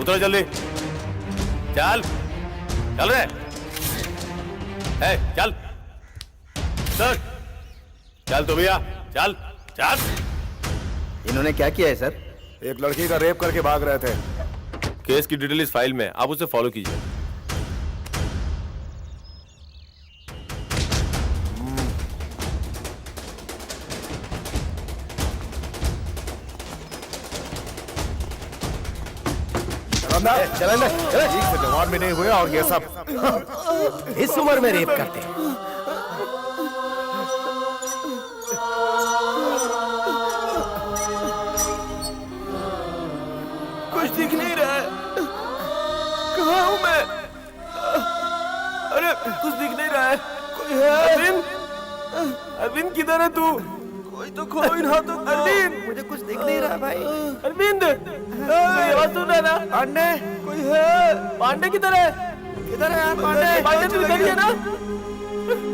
उतरो जल्दी, चल चल रे, चल सर, चल तू भैया, चल चल। इन्होंने क्या किया है सर? एक लड़की का रेप करके भाग रहे थे। केस की डिटेल इस फाइल में, आप उसे फॉलो कीजिए। चल ठीक से जवान भी नहीं हुए और ये सब इस उम्र में रेप करते हैं। कुछ दिख नहीं रहा है, कहाँ हूँ मैं? अरे कुछ दिख नहीं रहा है, कोई है? अरविंद, अरविंद किधर है तू? कोई तो खोलो इन हाथों को। अरविंद, मुझे कुछ दिख नहीं रहा भाई। अरविंद, कोई आवाज सुन रहा है ना? पांडे, कोई है? पांडे किधर है? किधर है यार पांडे? पांडे तू इधर ही है ना?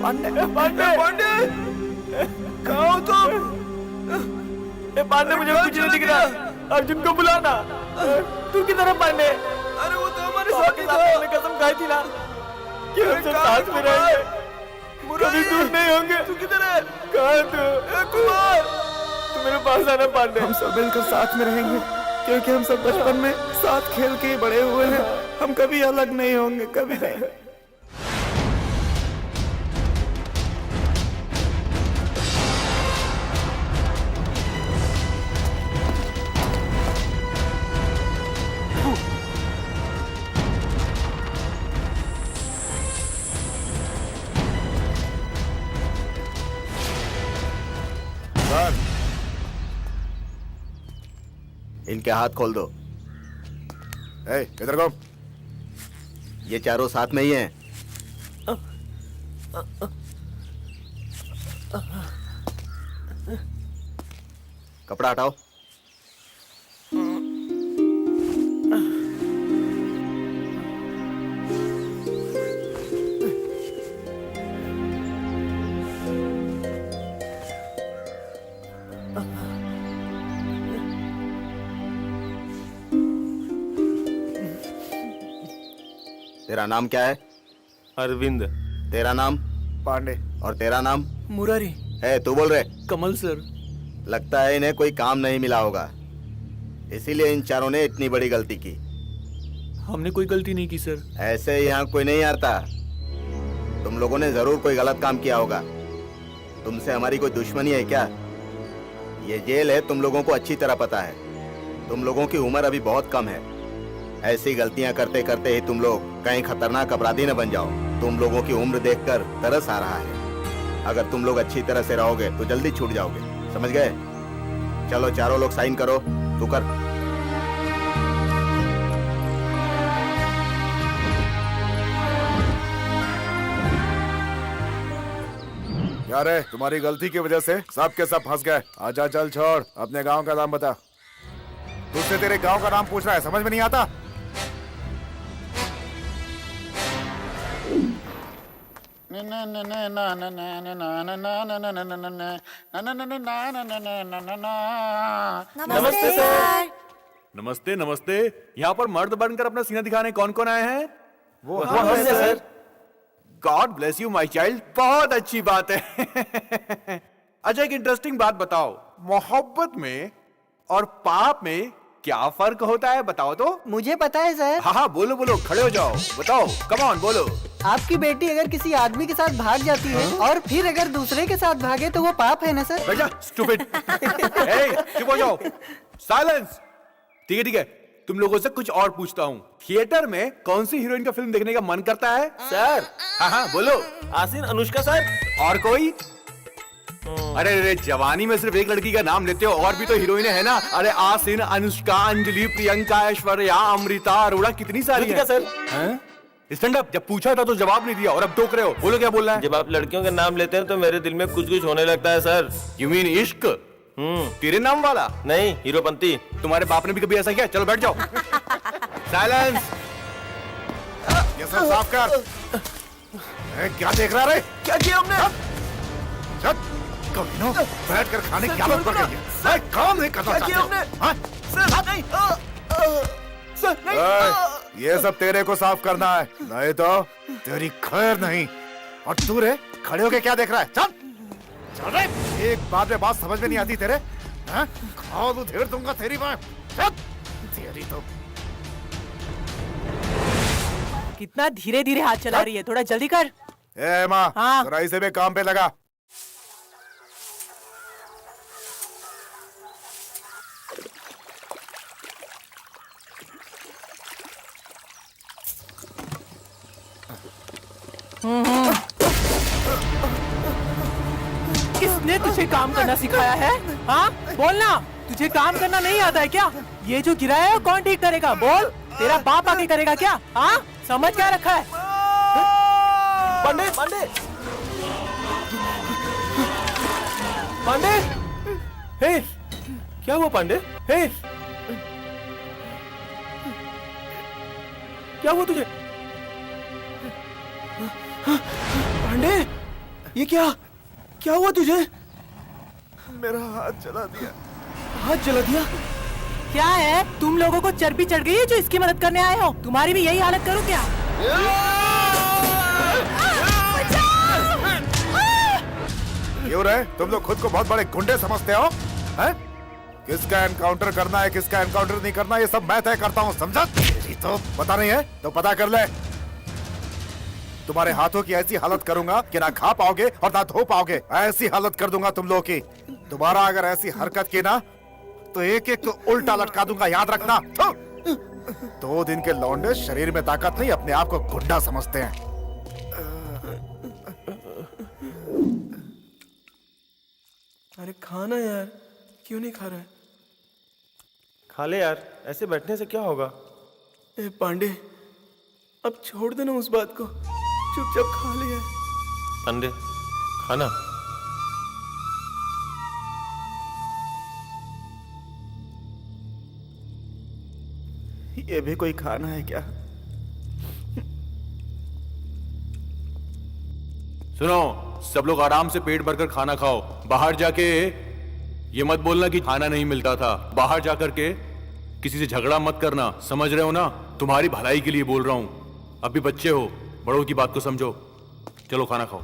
पांडे, पांडे, पांडे, कहाँ हो तुम? पांडे मुझे कुछ नहीं दिख रहा। अर्जुन को बुलाना। तू किधर है पांडे? अरे वो तो हमारे साथ ही था। हमने कसम खाई थी ना कि हम सब साथ में रहेंगे, कभी दूर नहीं होंगे। तू किधर है? कहाँ है तू? कुमार, तू मेरे पास आना पांडे। हम सब मिलकर साथ में रहेंगे क्योंकि हम सब बचपन में साथ खेल के बड़े हुए हैं। हम कभी अलग नहीं होंगे, कभी नहीं। इनके हाथ खोल दो। इधर को। ये चारों साथ में ही हैं। कपड़ा हटाओ। तेरा नाम क्या है? अरविंद। तेरा नाम? पांडे। और तेरा नाम? मुरारी। है तू बोल रहे? कमल सर। लगता है इन्हें कोई काम नहीं मिला होगा, इसीलिए इन चारों ने इतनी बड़ी गलती की। हमने कोई गलती नहीं की सर। ऐसे यहाँ कोई नहीं आता। तुम लोगों ने जरूर कोई गलत काम किया होगा। तुमसे हमारी कोई दुश्मनी है क्या? ये जेल है, तुम लोगों को अच्छी तरह पता है। तुम लोगों की उम्र अभी बहुत कम है। ऐसी गलतियां करते करते ही तुम लोग कहीं खतरनाक अपराधी न बन जाओ। तुम लोगों की उम्र देखकर तरस आ रहा है। अगर तुम लोग अच्छी तरह से रहोगे तो जल्दी छूट जाओगे, समझ गए? चलो चारों लोग साइन करो। तू कर। यार तुम्हारी गलती की वजह से सब के सब फंस गए। आजा चल छोड़, अपने गांव का नाम बता। तुझसे तेरे गांव का नाम पूछ रहा है, समझ में नहीं आता? नमस्ते सर। नमस्ते नमस्ते। यहाँ पर मर्द बनकर अपना सीना दिखाने कौन कौन आए हैं? वो नमस्ते sir. God bless you my child, बहुत अच्छी बात है। अच्छा एक इंटरेस्टिंग बात बताओ, मोहब्बत में और पाप में क्या फर्क होता है, बताओ तो। मुझे पता है सर। हाँ हाँ बोलो बोलो, खड़े हो जाओ, बताओ, कम ऑन बोलो। आपकी बेटी अगर किसी आदमी के साथ भाग जाती है और फिर अगर दूसरे के साथ भागे तो वो पाप है ना सर? बैठ जा, स्टूपिड। चुप हो जाओ, साइलेंस। ठीक है, तुम लोगों से कुछ और पूछता हूँ। थिएटर में कौन सी हीरोइन का फिल्म देखने का मन करता है? सर, हाँ हाँ बोलो। आसिन, अनुष्का सर। और कोई? अरे अरे, जवानी में सिर्फ एक लड़की का नाम लेते हो, और भी तो हीरोइनें हैं ना। अरे आसिन, अनुष्का, अंजलि, प्रियंका, ऐश्वर्या, अमृता, अरोड़ा, कितनी सारी हैं। सर। Stand up. जब पूछा था तो जवाब नहीं दिया और अब टोक रहे हो। बोलो क्या बोलना है? जब आप लड़कियों का नाम लेते हैं तो मेरे दिल में कुछ कुछ होने लगता है सर। यू मीन इश्क? तेरे नाम वाला? नहीं, हीरोपंती। तुम्हारे बाप ने भी कभी ऐसा किया? चलो बैठ जाओ। साइलेंस। ये सब साफ कर। क्या देख रहा रे? क्या किया हमने? कमीनों, बैठ कर खाने की आदत पड़ गई है। काम नहीं करना क्या किया हमने? हाँ? सर नहीं। ये सब तेरे को साफ करना है, नहीं तो तेरी खैर नहीं। और तू रे खड़े होके क्या देख रहा है? चल चल रे, एक बात में बात समझ में नहीं आती तेरे। हाँ? खाओ तो ढेर दूंगा तेरी मैं। चल तेरी तो कितना धीरे धीरे हाथ चला रही है, थोड़ा जल्दी कर। ए माँ, हाँ। जरा इसे भी काम पे लगा। किसने तुझे काम करना सिखाया है? हाँ बोलना, तुझे काम करना नहीं आता है क्या? ये जो गिराया है कौन ठीक करेगा? बोल, तेरा बाप आके करेगा क्या? हाँ समझ क्या रखा है? पांडे पांडे पांडे, हे क्या हुआ पांडे? हे क्या हुआ तुझे पांडे? ये क्या क्या हुआ तुझे? मेरा हाथ जला दिया। हाथ जला दिया? क्या है, तुम लोगों को चर्बी चढ़ गई है जो इसकी मदद करने आए हो? तुम्हारी भी यही हालत करूं क्या? क्यों रहे तुम लोग खुद को बहुत बड़े गुंडे समझते हो? हैं? किसका एनकाउंटर करना है, किसका एनकाउंटर नहीं करना, ये सब मैं तय करता हूँ, समझा? तेरी तो पता नहीं है तो पता कर ले। तुम्हारे हाथों की ऐसी हालत करूंगा कि ना खा पाओगे और ना धो पाओगे। ऐसी हालत कर दूंगा तुम लोगों की। दोबारा अगर ऐसी हरकत की ना तो एक एक को उल्टा लटका दूंगा, याद रखना। 2 दिन के लौंडे शरीर में ताकत नहीं, अपने आप को गुंडा समझते हैं। अरे खाना यार, क्यों नहीं खा रहा है? खा ले यार, ऐसे बैठने से क्या होगा? ए पांडे, अब छोड़ देना उस बात को, चुपचाप खा ले यार। पांडे खाना। ये भी कोई खाना है क्या? सुनो, सब लोग आराम से पेट भरकर खाना खाओ। बाहर जाके ये मत बोलना कि खाना नहीं मिलता था। बाहर जाकर के किसी से झगड़ा मत करना, समझ रहे हो ना? तुम्हारी भलाई के लिए बोल रहा हूं। अभी बच्चे हो, बड़ों की बात को समझो। चलो खाना खाओ।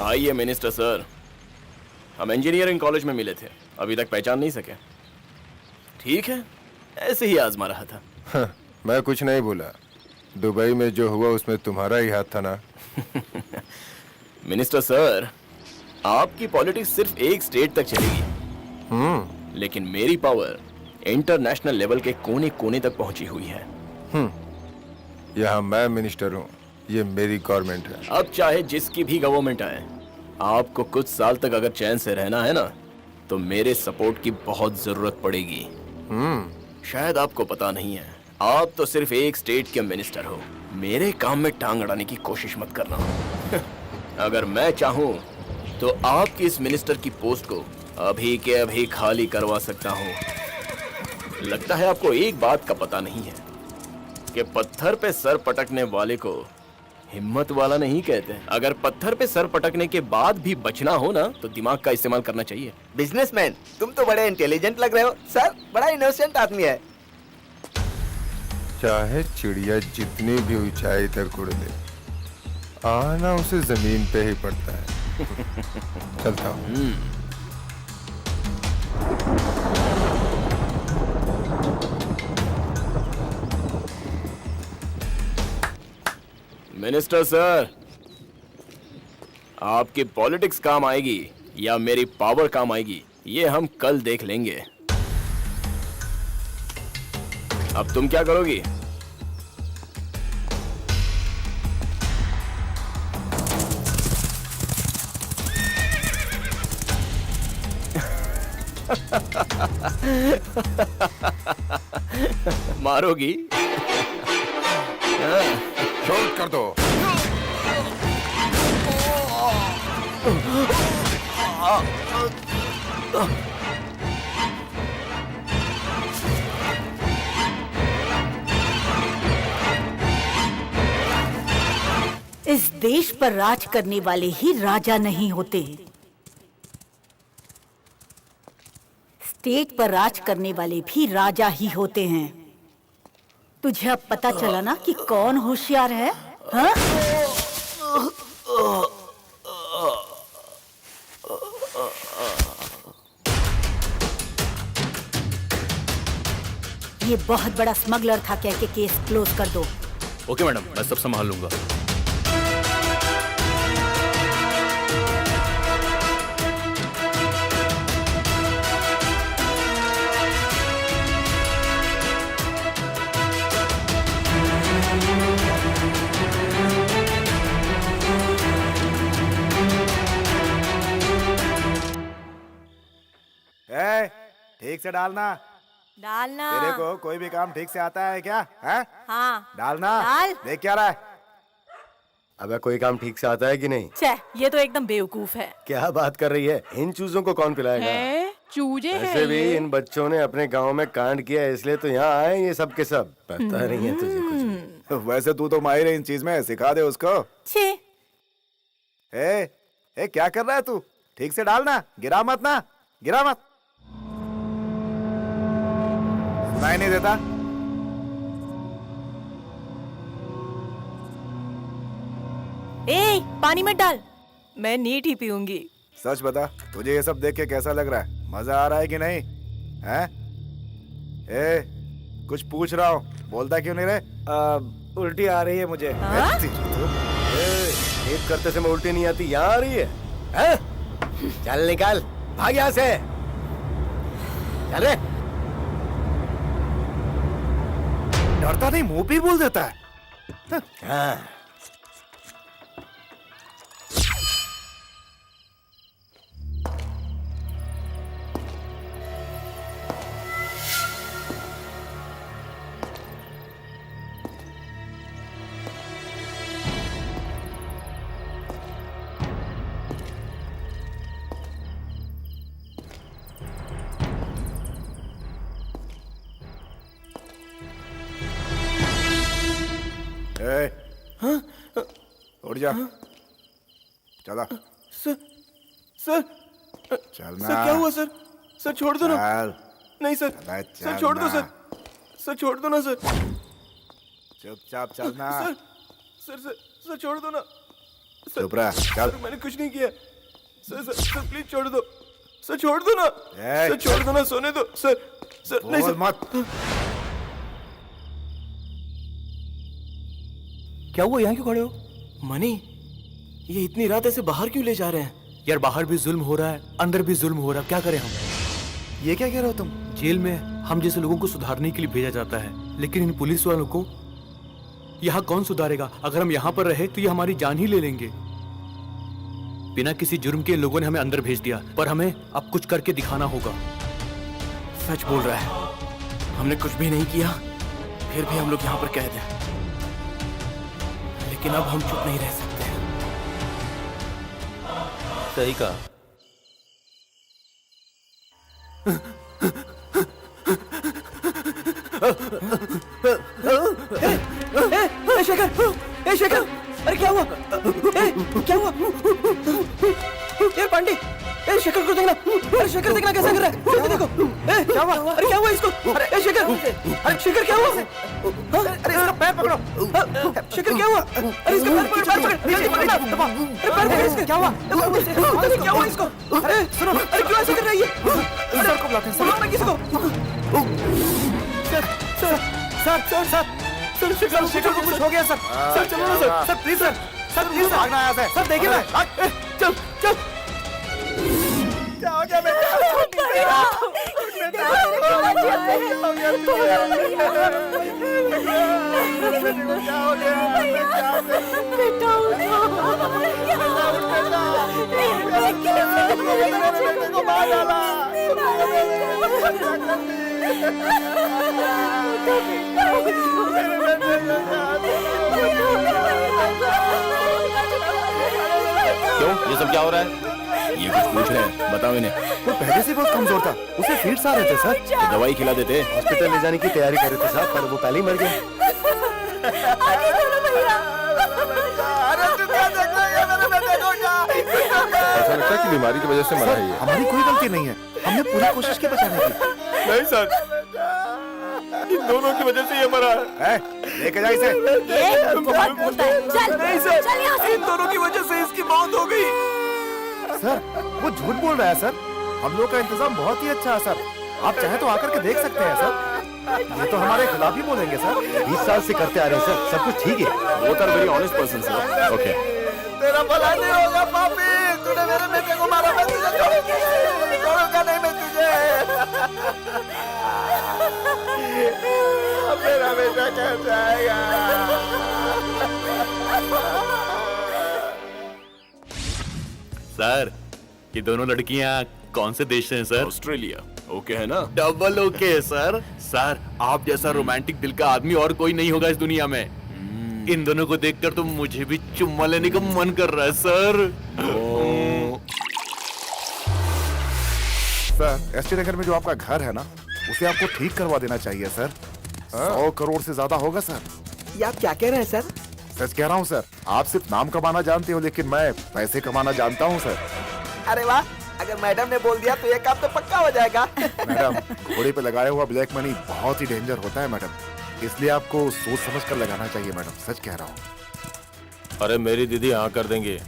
आइए मिनिस्टर सर, हम इंजीनियरिंग कॉलेज में मिले थे, अभी तक पहचान नहीं सके। ठीक है, ऐसे ही आजमा रहा था। हाँ, मैं कुछ नहीं बोला। दुबई में जो हुआ उसमें तुम्हारा ही हाथ था ना। मिनिस्टर सर, आपकी पॉलिटिक्स सिर्फ एक स्टेट तक चलेगी, लेकिन मेरी पावर इंटरनेशनल लेवल के कोने कोने तक पहुंची हुई है। यहाँ मैं मिनिस्टर हूँ, ये मेरी गवर्नमेंट है। अब चाहे जिसकी भी गवर्नमेंट आए, आपको कुछ साल तक अगर चैन से रहना है ना, तो मेरे सपोर्ट की बहुत जरूरत पड़ेगी। शायद आपको पता नहीं है, आप तो सिर्फ एक स्टेट के मिनिस्टर हो। मेरे काम में टांग अड़ाने की कोशिश मत करना। अगर मैं चाहूं तो आपकी इस मिनिस्टर की पोस्ट को अभी के अभी खाली करवा सकता हूं। लगता है आपको एक बात का पता नहीं है, कि पत्थर पे सर पटकने वाले को हिम्मत वाला नहीं कहते। अगर पत्थर पे सर पटकने के बाद भी बचना हो ना तो दिमाग का इस्तेमाल करना चाहिए। बिजनेसमैन, तुम तो बड़े इंटेलिजेंट लग रहे हो। सर बड़ा इनोसेंट आदमी है। चाहे चिड़िया जितनी भी ऊंचाई तक उड़ ले, आना उसे जमीन पे ही पड़ता है। चलता हूँ। मिनिस्टर सर, आपकी पॉलिटिक्स काम आएगी या मेरी पावर काम आएगी, ये हम कल देख लेंगे। अब तुम क्या करोगी? मारोगी? शॉट कर दो। इस देश पर राज करने वाले ही राजा नहीं होते, स्टेट पर राज करने वाले भी राजा ही होते हैं। तुझे अब पता चला ना कि कौन होशियार है? हाँ? ये बहुत बड़ा स्मगलर था, कह के केस क्लोज कर दो। ओके मैडम, मैं सब संभाल लूंगा। ए, ठीक से डालना। डालना। तेरे को कोई भी काम ठीक से आता है क्या? है? हाँ। डालना। डाल। देख क्या रहा है? अबे कोई काम ठीक से आता है कि नहीं? छे, ये तो एकदम बेवकूफ है। क्या बात कर रही है? इन चूजों को कौन पिलाएगा? है? चूजे हैं वैसे भी ये। इन बच्चों ने अपने गांव में कांड किया है, इसलिए तो यहाँ आए ये सब के सब। पता नहीं है तुझे कुछ भी। वैसे तू तो माहिर है इन चीज में, सिखा दे उसको। छे। ए, क्या कर रहा है तू? ठीक से डालना, गिरा मत ना, गिरा मत। सुनाई नहीं देता? ए, पानी मत डाल, मैं नीट ही पीऊंगी। सच बता, तुझे ये सब देख के कैसा लग रहा है? मजा आ रहा है कि नहीं? हैं? कुछ पूछ रहा हूँ, बोलता क्यों नहीं रे? उल्टी आ रही है मुझे। एक करते से मैं उल्टी नहीं आती, यहाँ आ रही है, हैं? चल निकाल, भाग यहाँ से। चल रे। डरता नहीं, मुंह पे बोल देता है। हाँ। उठ जा। चला। सर, सर, चलना। सर क्या हुआ सर? सर छोड़ दो ना। चल। नहीं सर, सर छोड़ दो सर, सर छोड़ दो ना सर। चुपचाप चलना। सर, सर, सर, सर छोड़ दो ना। चुप रहा, चल। सर मैंने कुछ नहीं किया। सर, सर, सर प्लीज छोड़ दो। सर छोड़ दो ना। ए, सर छोड़ दो ना, सोने दो। सर, सर नहीं बोल सर। मत। क्या हुआ, यहाँ क्यों खड़े हो? मनी, ये इतनी रात ऐसे बाहर क्यों ले जा रहे हैं? यार बाहर भी जुल्म हो रहा है, अंदर भी जुल्म हो रहा है, क्या करें हम? ये क्या कह रहे हो तुम? जेल में हम जैसे लोगों को सुधारने के लिए भेजा जाता है, लेकिन इन पुलिस वालों को यहाँ कौन सुधारेगा? अगर हम यहाँ पर रहे तो ये हमारी जान ही ले लेंगे। बिना किसी जुर्म के लोगों ने हमें अंदर भेज दिया, पर हमें अब कुछ करके दिखाना होगा। सच बोल रहा है, हमने कुछ भी नहीं किया, फिर भी हम लोग यहाँ पर कैद हैं। लेकिन अब हम चुप नहीं रह सकते। सही कहा। शेखर, शेखर, अरे क्या हुआ? क्या हुआ? पांडे, शेखर को देखना, अरे शेखर देखना कैसा कर रहा है? देखो, क्या हुआ? अरे क्या हुआ इसको? अरे शेखर, अरे शेखर क्या हुआ? अरे इसका पैर पकड़ो। शेखर क्या हुआ? अरे इसका पैर पकड़, पैर पकड़ना, अरे पैर पकड़ इसका, क्या हुआ? क्या हुआ इसको? अरे सुनो, अरे क्यों ऐसे कर रही है? सर को बुलाते हैं, सुनो ना किसी को। सर, शेखर को कुछ हो गया सर। सर चलो ना sir, sir please sir please भागना है यहाँ से। सर देखिए ना, चल चल। क्या हो गया बेटा? क्यों? ये सब क्या हो रहा है? ये कुछ पूछ रहे हैं, बताओ इन्हें। वो पहले से बहुत कमजोर था, उसे फीड्स आ रहे थे सर। तो दवाई खिला देते। हॉस्पिटल ले जाने की तैयारी कर रहे थे साहब, पर वो पहले ही मर गए। ऐसा लगता है कि बीमारी की वजह से मरा है ये। हमारी कोई गलती नहीं है, हमने पूरी कोशिश की बचाने की। नहीं सर, इन दोनों की वजह से ये मरा है। लेके जा इसे। बहुत बोलता है, चल नहीं सर, चल यहाँ से। इन दोनों की वजह से इसकी मौत हो गई। सर वो झूठ बोल रहा है सर, हम लोग का इंतजाम बहुत ही अच्छा है सर, आप चाहे तो आकर के देख सकते हैं सर। ये तो हमारे खिलाफ ही बोलेंगे सर। 20 साल से करते आ रहे हैं सर, सब कुछ ठीक है। वो तो very honest person sir. Okay, तेरा भला नहीं होगा पापी, तूने मेरे बेटे को मारा, मैं तुझे छोड़ूंगा नहीं, मैं तुझे। अब मेरा बेटा कैसे आएगा? सर, ये दोनों लड़कियां कौन से देश से हैं सर? ऑस्ट्रेलिया। ओके है ना? डबल ओके है सर। सर, आप जैसा रोमांटिक दिल का आदमी और कोई नहीं होगा इस दुनिया में। इन दोनों को देखकर तो मुझे भी चुम्मा लेने का मन कर रहा है सर। सर एसटी नगर में जो आपका घर है ना, उसे आपको ठीक करवा देना चाहिए सर। 100 करोड़ से ज्यादा होगा सर। ये आप क्या कह रहे हैं सर? सच कह रहा हूँ सर, आप सिर्फ नाम कमाना जानते हो, लेकिन मैं पैसे कमाना जानता हूँ सर। अरे वाह, अगर मैडम ने बोल दिया तो ये काम तो पक्का हो जाएगा। मैडम, घोड़े पे लगाया हुआ ब्लैक मनी बहुत ही डेंजर होता है मैडम, इसलिए आपको सोच समझ कर लगाना चाहिए मैडम, सच कह रहा हूँ। अरे मेरी दीदी हाँ कर देंगे।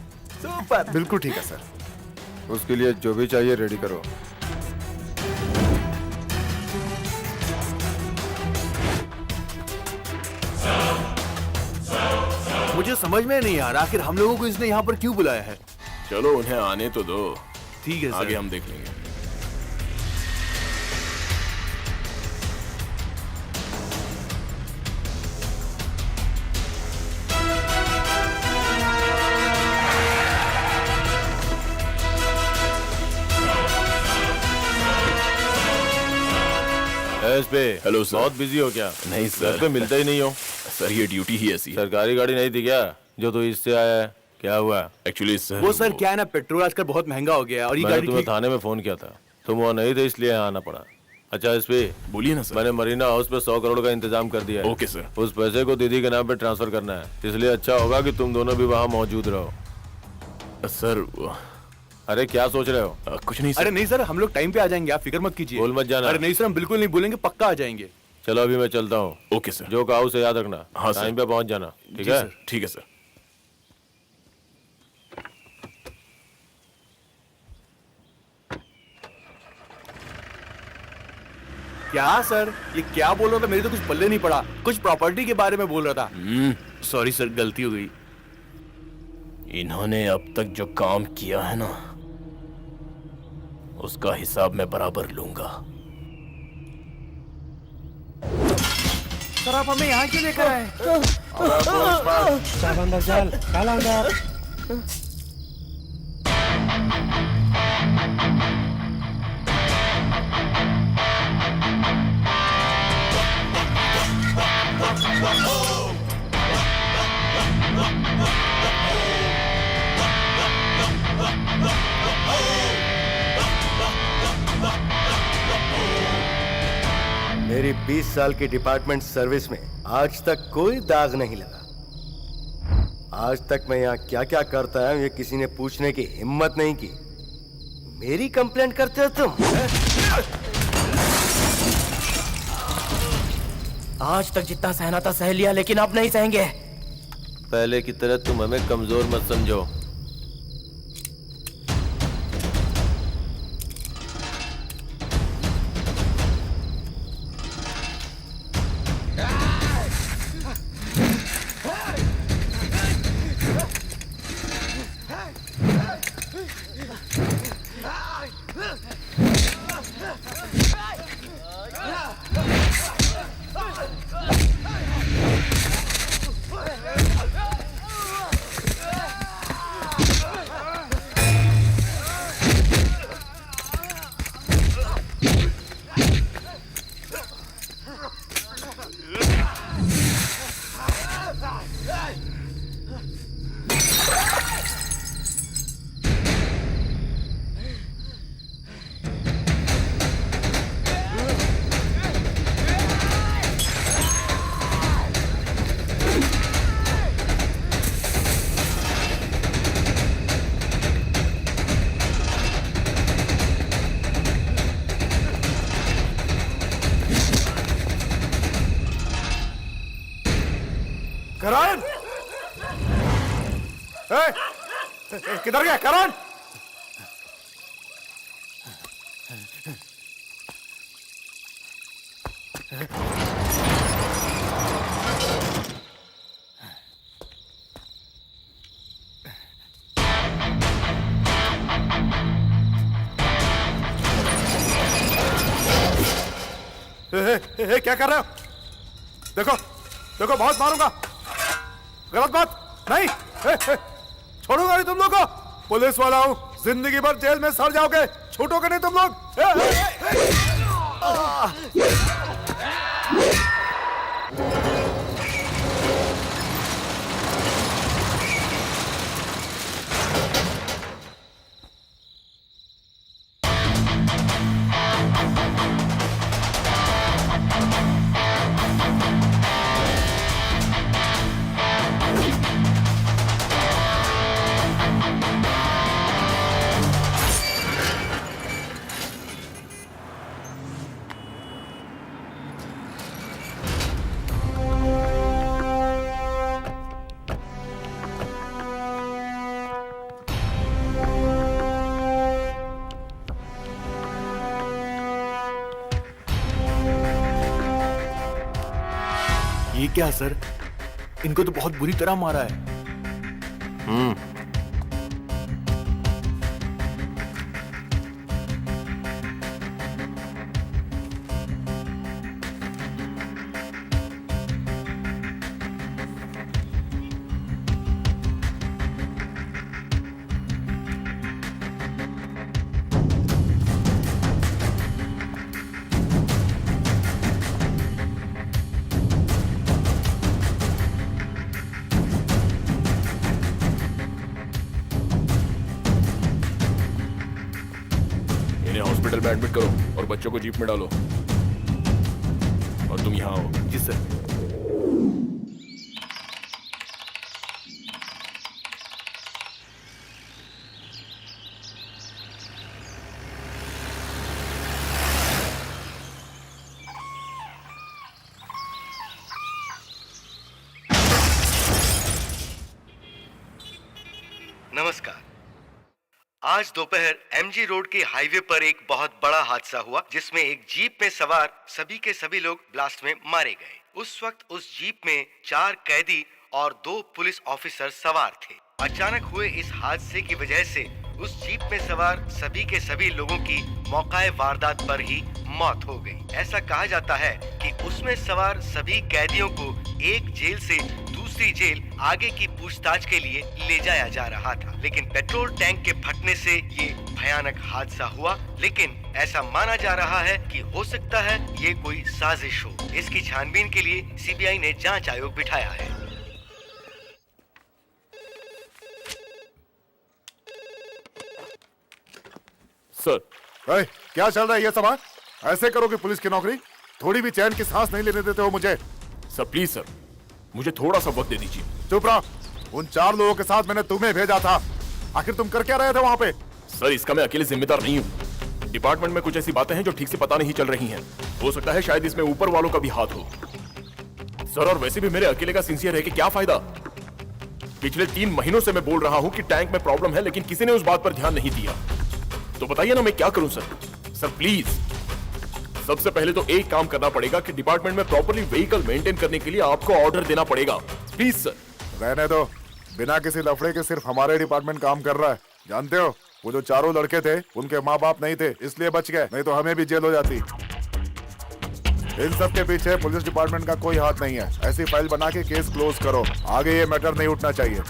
सुपर, बिल्कुल ठीक है सर। उसके लिए जो भी चाहिए रेडी करो। मुझे समझ में नहीं आ रहा, आखिर हम लोगों को इसने यहाँ पर क्यों बुलाया है? चलो उन्हें आने तो दो, ठीक है सर, आगे हम देख लेंगे। Hello sir. बहुत बिजी हो क्या? नहीं सर, घर पे मिलते ही नहीं हो। सर ये ड्यूटी ही ऐसी है। सरकारी गाड़ी नहीं थी क्या जो तू इससे आया है? क्या हुआ? एक्चुअली सर, वो सर क्या है ना, पेट्रोल आजकल बहुत महंगा हो गया है और ये मैंने गाड़ी तुम्हें थाने में फोन किया था, तुम वहाँ नहीं थे इसलिए यहाँ आना पड़ा। अच्छा इस पे बोलिए ना सर। मैंने मरीना हाउस पे 100 करोड़ का इंतजाम कर दिया है। Okay sir. उस पैसे को दीदी के नाम पे ट्रांसफर करना है, इसलिए अच्छा होगा कि तुम दोनों भी वहाँ मौजूद रहो। सर अरे क्या सोच रहे हो? कुछ नहीं सर। अरे नहीं सर, हम लोग टाइम पे आ जाएंगे, आप फिक्र मत कीजिए। बोल मत जाना। अरे नहीं सर, हम बिल्कुल नहीं बोलेंगे, पक्का आ जाएंगे। चलो अभी मैं चलता हूँ। Okay sir. जो कहा उसे याद रखना। हाँ सर। टाइम पे पहुँच जाना, ठीक जी है? सर, ठीक है सर। क्या सर, ये क्या बोल रहा था? मेरे तो कुछ पल्ले नहीं पड़ा, कुछ प्रॉपर्टी के बारे में बोल रहा था। सॉरी सर, गलती हो गई। इन्होंने अब तक जो काम किया है ना, उसका हिसाब मैं बराबर लूंगा। सर आप हमें यहाँ क्यों लेकर आए? चल अंदर चल, चल अंदर। मेरी 20 साल की डिपार्टमेंट सर्विस में आज तक कोई दाग नहीं लगा। आज तक मैं यहाँ क्या क्या करता है ये किसी ने पूछने की हिम्मत नहीं की। मेरी कंप्लेंट करते हो तुम? आज तक जितना सहना था सह लिया, लेकिन अब नहीं सहेंगे। पहले की तरह तुम हमें कमजोर मत समझो। करण! किधर गया करण? क्या कर रहे हो? देखो देखो, बहुत मारूंगा। गलत बात नहीं। छोड़ूंगा नहीं तुम लोग को। पुलिस वाला हूं, जिंदगी भर जेल में सड़ जाओगे। छूटोगे नहीं तुम लोग। ये क्या सर, इनको तो बहुत बुरी तरह मारा है। हॉस्पिटल में एडमिट करो और बच्चों को जीप में डालो। और तुम यहाँ आओ। जी सर। नमस्कार। आज दोपहर एमजी रोड के हाईवे पर एक बहुत बड़ा हादसा हुआ जिसमें एक जीप में सवार सभी के सभी लोग ब्लास्ट में मारे गए। उस वक्त उस जीप में 4 कैदी और 2 पुलिस ऑफिसर सवार थे। अचानक हुए इस हादसे की वजह से उस जीप में सवार सभी के सभी लोगों की मौकाए वारदात पर ही मौत हो गई। ऐसा कहा जाता है कि उसमें सवार सभी कैदियों को एक जेल से दूसरी जेल आगे की पूछताछ के लिए ले जाया जा रहा था, लेकिन पेट्रोल टैंक के फटने से ये भयानक हादसा हुआ। लेकिन ऐसा माना जा रहा है कि हो सकता है ये कोई साजिश हो। इसकी छानबीन के लिए सीबीआई ने जांच आयोग बिठाया है। सर, क्या चल रहा है ये सब? ऐसे करोगे पुलिस की नौकरी? थोड़ी भी चैन की सांस नहीं लेने देते हो मुझे। सर प्लीज सर, मुझे थोड़ा सा वक्त दे दीजिए। चुप रहो। उन 4 लोगों के साथ मैंने तुम्हें भेजा था, आखिर तुम कर क्या रहे थे वहां पे? सर इसका मैं अकेले जिम्मेदार नहीं हूँ। डिपार्टमेंट में कुछ ऐसी बातें हैं जो ठीक से पता नहीं चल रही हैं। हो सकता है शायद इसमें ऊपर वालों का भी हाथ हो। सर और वैसे भी मेरे अकेले का सिंसियर है कि क्या फायदा। पिछले 3 महीनों से मैं बोल रहा हूँ कि टैंक में प्रॉब्लम है, लेकिन किसी ने उस बात पर ध्यान नहीं दिया। तो बताइए ना मैं क्या करूं सर? सर प्लीज, सबसे पहले तो एक काम करना पड़ेगा कि डिपार्टमेंट में प्रॉपर्ली व्हीकल मेंटेन करने के लिए आपको ऑर्डर देना पड़ेगा। Please sir. रहने दो, बिना किसी लफड़े के सिर्फ हमारे डिपार्टमेंट काम कर रहा है। जानते हो, वो जो 4 लड़के थे उनके माँ बाप नहीं थे, इसलिए बच गए, नहीं तो हमें भी जेल हो जाती। इन सब के पीछे पुलिस डिपार्टमेंट का कोई हाथ नहीं है। ऐसी फाइल बना के केस क्लोज करो, आगे ये मैटर नहीं उठना चाहिए।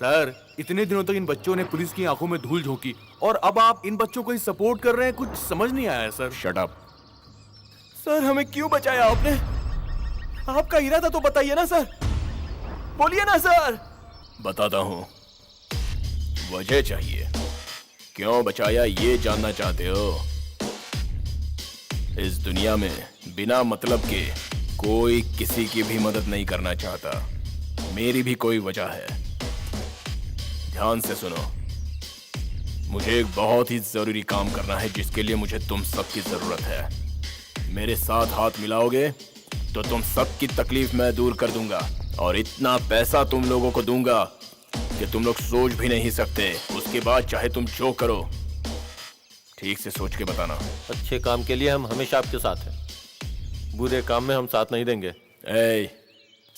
सर, इतने दिनों तक इन बच्चों ने पुलिस की आंखों में धूल झोंकी और अब आप इन बच्चों को ही सपोर्ट कर रहे हैं। कुछ समझ नहीं आया है सर। Shut up. सर हमें क्यों बचाया आपने? आपका इरादा तो बताइए ना सर, बोलिए ना सर। बताता हूं, वजह चाहिए। क्यों बचाया ये जानना चाहते हो? इस दुनिया में बिना मतलब के कोई किसी की भी मदद नहीं करना चाहता। मेरी भी कोई वजह है। ध्यान से सुनो, मुझे एक बहुत ही जरूरी काम करना है जिसके लिए मुझे तुम सबकी जरूरत है। मेरे साथ हाथ मिलाओगे तो तुम सबकी तकलीफ मैं दूर कर दूंगा और इतना पैसा तुम लोगों को दूंगा कि तुम लोग सोच भी नहीं सकते। उसके बाद चाहे तुम जो करो, ठीक से सोच के बताना। अच्छे काम के लिए हम हमेशा आपके साथ हैं, बुरे काम में हम साथ नहीं देंगे।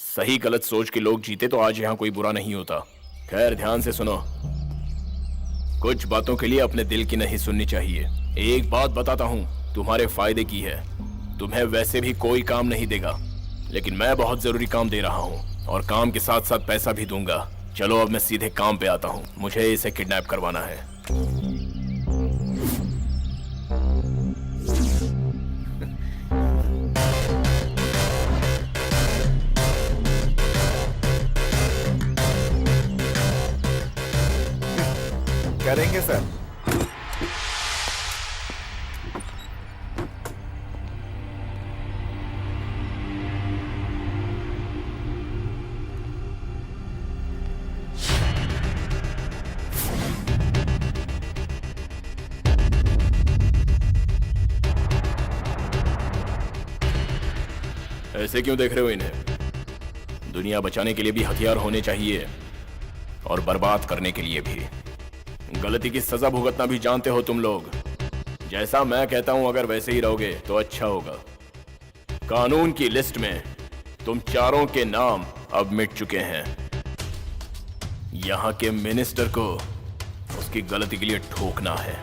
सही गलत सोच के लोग जीते तो आज यहाँ कोई बुरा नहीं होता। खैर ध्यान से सुनो, कुछ बातों के लिए अपने दिल की नहीं सुननी चाहिए। एक बात बताता हूँ, तुम्हारे फायदे की है। तुम्हें वैसे भी कोई काम नहीं देगा, लेकिन मैं बहुत जरूरी काम दे रहा हूँ और काम के साथ साथ पैसा भी दूंगा। चलो अब मैं सीधे काम पे आता हूँ। मुझे इसे किडनैप करवाना है। करेंगे सर। ऐसे क्यों देख रहे हो इन्हें? दुनिया बचाने के लिए भी हथियार होने चाहिए और बर्बाद करने के लिए भी। गलती की सजा भुगतना भी जानते हो तुम लोग। जैसा मैं कहता हूं अगर वैसे ही रहोगे तो अच्छा होगा। कानून की लिस्ट में तुम चारों के नाम अब मिट चुके हैं। यहां के मिनिस्टर को उसकी गलती के लिए ठोकना है।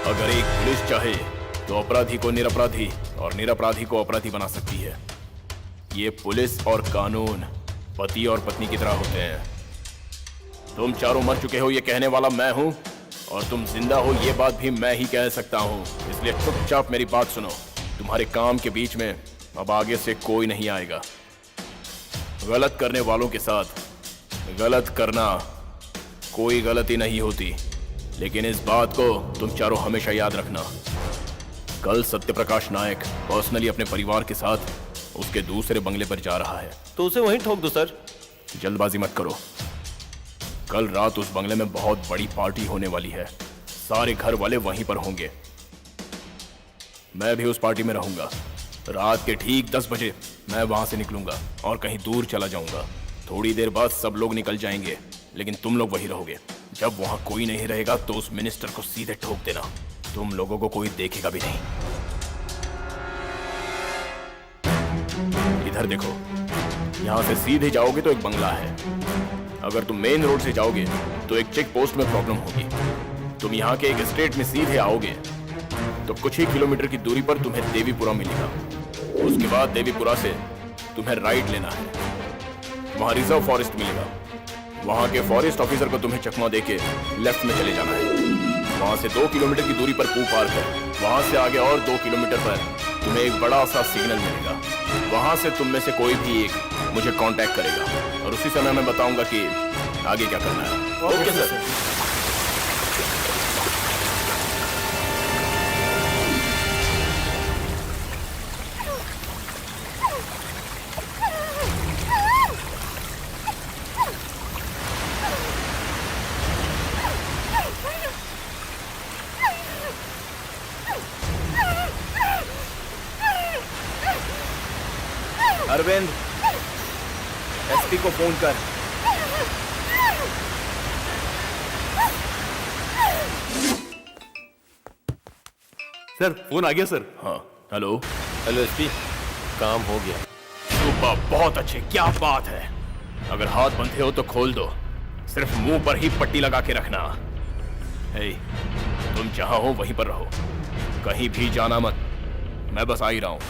अगर एक पुलिस चाहे तो अपराधी को निरपराधी और निरपराधी को अपराधी बना सकती है। ये पुलिस और कानून पति और पत्नी की तरह होते हैं। तुम चारों मर चुके हो ये कहने वाला मैं हूं और तुम जिंदा हो ये बात भी मैं ही कह सकता हूं। इसलिए चुपचाप मेरी बात सुनो। तुम्हारे काम के बीच में अब आगे से कोई नहीं आएगा। गलत करने वालों के साथ गलत करना कोई गलती नहीं होती, लेकिन इस बात को तुम चारों हमेशा याद रखना। कल सत्यप्रकाश नायक पर्सनली अपने परिवार के साथ उसके दूसरे बंगले पर जा रहा है, तो उसे वहीं ठोक दो सर। जल्दबाजी मत करो। कल रात उस बंगले में बहुत बड़ी पार्टी होने वाली है। सारे घर वाले वहीं पर होंगे। मैं भी उस पार्टी में रहूंगा। रात के ठीक 10 बजे मैं वहां से निकलूंगा और कहीं दूर चला जाऊंगा। थोड़ी देर बाद सब लोग निकल जाएंगे, लेकिन तुम लोग वहीं रहोगे। जब वहां कोई नहीं रहेगा तो उस मिनिस्टर को सीधे ठोक देना। तुम लोगों को कोई देखेगा भी नहीं। इधर देखो, यहाँ से सीधे जाओगे तो एक बंगला है। अगर तुम मेन रोड से जाओगे तो एक चेक पोस्ट में प्रॉब्लम होगी। तुम यहाँ के एक स्ट्रेट में सीधे आओगे तो कुछ ही किलोमीटर की दूरी पर तुम्हें देवीपुरा मिलेगा। उसके बाद देवीपुरा से तुम्हें राइट लेना है, वहां रिजर्व फॉरेस्ट मिलेगा। वहां के फॉरेस्ट ऑफिसर को तुम्हें चकमा देके लेफ्ट में चले जाना है। वहां से 2 किलोमीटर की दूरी पर पू पार्क है। वहां से आगे और 2 किलोमीटर पर तुम्हें एक बड़ा सा सिग्नल मिलेगा। वहां से तुम में से कोई भी एक मुझे कांटेक्ट करेगा और उसी समय मैं बताऊंगा कि आगे क्या करना है। Okay sir. अरविंद, एसपी को फोन कर। सर फोन आ गया सर। हाँ, हेलो। हेलो एसपी, काम हो गया। सुपर, बहुत अच्छे, क्या बात है। अगर हाथ बंधे हो तो खोल दो, सिर्फ मुंह पर ही पट्टी लगा के रखना। हे, तुम जहां हो वहीं पर रहो, कहीं भी जाना मत। मैं बस आ ही रहा हूं।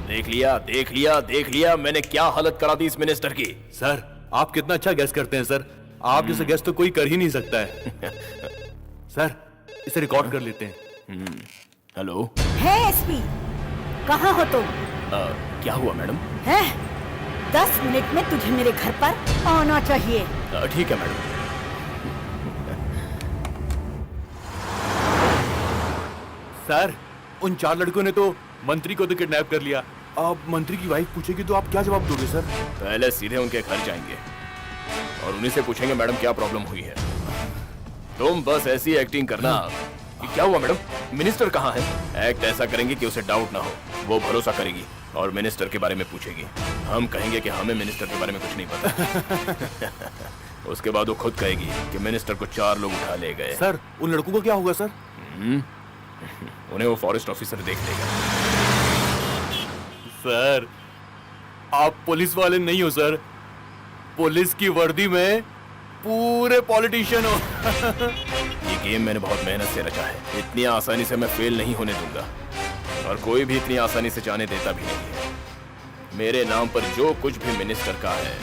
देख लिया, देख लिया, देख लिया मैंने क्या हालत करा दी इस मिनिस्टर की। सर आप कितना अच्छा गैस करते हैं सर। आप जैसे गैस तो कोई कर ही नहीं सकता है। सर इसे रिकॉर्ड कर लेते हैं। हेलो। है एसपी, कहाँ हो तुम? क्या हुआ मैडम? है 10 मिनट में तुझे मेरे घर पर आना चाहिए। ठीक है मैडम। सर उन 4 लड़कों ने तो मंत्री को तो किडनैप कर लिया। अब मंत्री की वाइफ पूछेगी तो आप क्या जवाब दोगे सर? पहले सीधे उनके घर जाएंगे और उन्हीं से पूछेंगे मैडम क्या प्रॉब्लम हुई है। तुम बस ऐसी एक्टिंग करना कि क्या हुआ मैडम, मिनिस्टर कहाँ है। एक्ट ऐसा करेंगे कि उसे डाउट ना हो, वो भरोसा करेगी और मिनिस्टर के बारे में पूछेगी। हम कहेंगे कि हमें मिनिस्टर के बारे में कुछ नहीं पता। उसके बाद वो खुद कहेगी कि मिनिस्टर को 4 लोग उठा ले गए। सर उन लड़कों को क्या होगा सर? उन्हें वो फॉरेस्ट ऑफिसर देख लेगा। सर आप पुलिस वाले नहीं हो सर, पुलिस की वर्दी में पूरे पॉलिटिशियन हो। ये गेम मैंने बहुत मेहनत से रचा है, इतनी आसानी से मैं फेल नहीं होने दूंगा और कोई भी इतनी आसानी से जाने देता भी नहीं है। मेरे नाम पर जो कुछ भी मिनिस्टर का है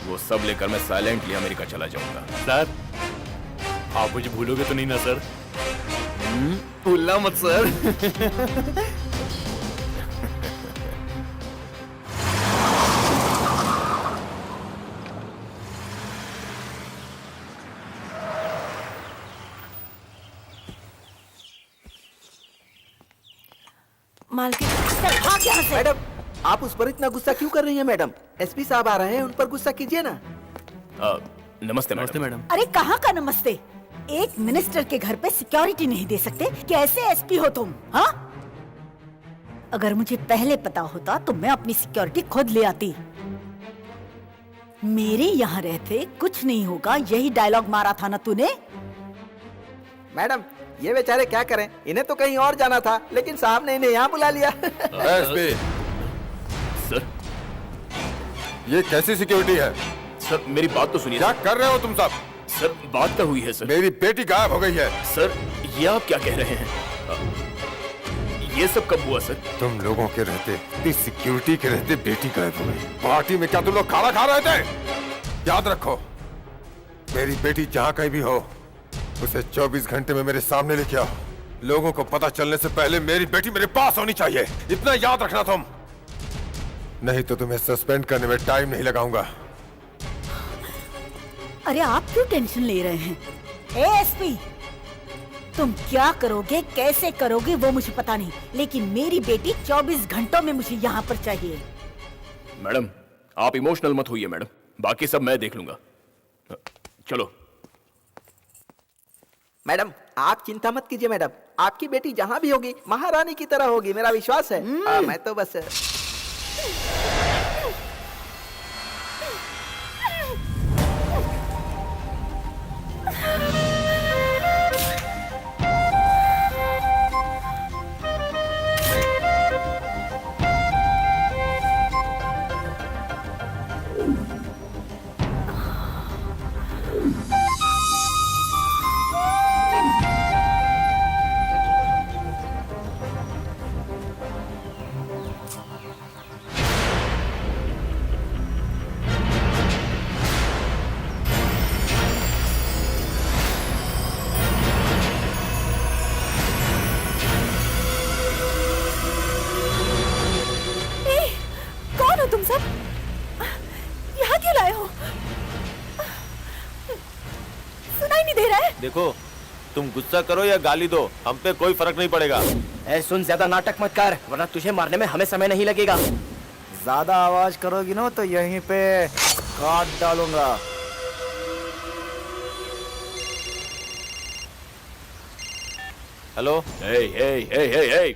वो सब लेकर मैं साइलेंटली अमेरिका चला जाऊंगा। सर आप मुझे भूलोगे तो नहीं ना सर? भूलना मत सर। मालकिन, भाग यहाँ से। मैडम, आप उस पर इतना गुस्सा क्यों कर रही हैं मैडम? एसपी साहब आ रहे हैं, उन पर गुस्सा कीजिए ना। नमस्ते नमस्ते मैडम। अरे कहाँ का नमस्ते? एक मिनिस्टर के घर पे सिक्योरिटी नहीं दे सकते? कैसे एसपी हो तुम? हाँ, अगर मुझे पहले पता होता तो मैं अपनी सिक्योरिटी खुद ले आती। मेरे यहाँ रहते कुछ नहीं होगा, यही डायलॉग मारा था ना तूने? मैडम ये बेचारे क्या करें, इन्हें तो कहीं और जाना था लेकिन साहब ने इन्हें यहाँ बुला लिया। एसपी, सर ये कैसी सिक्योरिटी है? सर मेरी बात तो सुनिए। क्या कर रहे हो तुम सब? सर बात क्या हुई है सर? मेरी बेटी गायब हो गई है। सर ये आप क्या कह रहे हैं? ये सब कब हुआ सर? तुम लोगों के रहते, इतनी सिक्योरिटी के रहते बेटी गायब हो गई। पार्टी में क्या तुम लोग खाना खा रहे थे? याद रखो, मेरी बेटी जहाँ कहीं भी हो उसे 24 घंटे में मेरे सामने लेके आओ। लोगों को पता चलने से पहले मेरी बेटी मेरे पास होनी चाहिए, इतना याद रखना तुम। नहीं तो तुम्हें सस्पेंड करने में टाइम नहीं लगाऊंगा। अरे आप क्यों टेंशन ले रहे हैं? एएसपी, तुम क्या करोगे, कैसे करोगे वो मुझे पता नहीं, लेकिन मेरी बेटी 24 घंटों में मुझे यहाँ पर चाहिए। मैडम आप इमोशनल मत होइए मैडम, बाकी सब मैं देख लूंगा। चलो। मैडम आप चिंता मत कीजिए मैडम, आपकी बेटी जहाँ भी होगी महारानी की तरह होगी, मेरा विश्वास है। मैं तो बस दे रहा है? देखो, तुम गुस्सा करो या गाली दो, हम पे कोई फर्क नहीं पड़ेगा। ए सुन, ज्यादा नाटक मत कर, वरना तुझे मारने में हमें समय नहीं लगेगा। ज्यादा आवाज करोगी ना तो यहीं पे काट डालूंगा। हेलो। ए,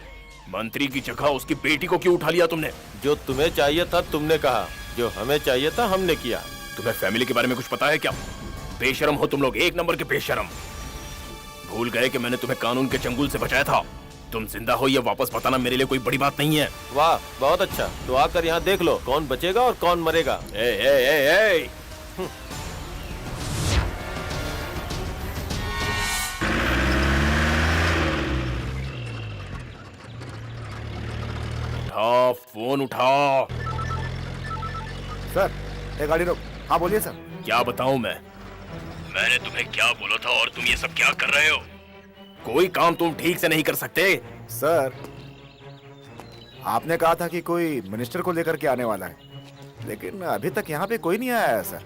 मंत्री की जगह उसकी बेटी को क्यों उठा लिया तुमने? जो तुम्हें चाहिए था तुमने कहा, जो हमें चाहिए था हमने किया। तुम्हें फैमिली के बारे में कुछ पता है क्या? बेशरम हो तुम लोग, एक नंबर के बेशरम। भूल गए कि मैंने तुम्हें कानून के चंगुल से बचाया था। तुम जिंदा हो या वापस बताना मेरे लिए कोई बड़ी बात नहीं है। वाह, बहुत अच्छा। तो आकर यहाँ देख लो कौन बचेगा और कौन मरेगा। ए, उठा, फोन उठा। सर, एक गाड़ी रोक। हाँ बोलिए सर। क्या बताऊं मैंने तुम्हें क्या बोला था और तुम ये सब क्या कर रहे हो? कोई काम तुम ठीक से नहीं कर सकते। सर, आपने कहा था कि कोई मिनिस्टर को लेकर के आने वाला है, लेकिन अभी तक यहाँ पे कोई नहीं आया है सर।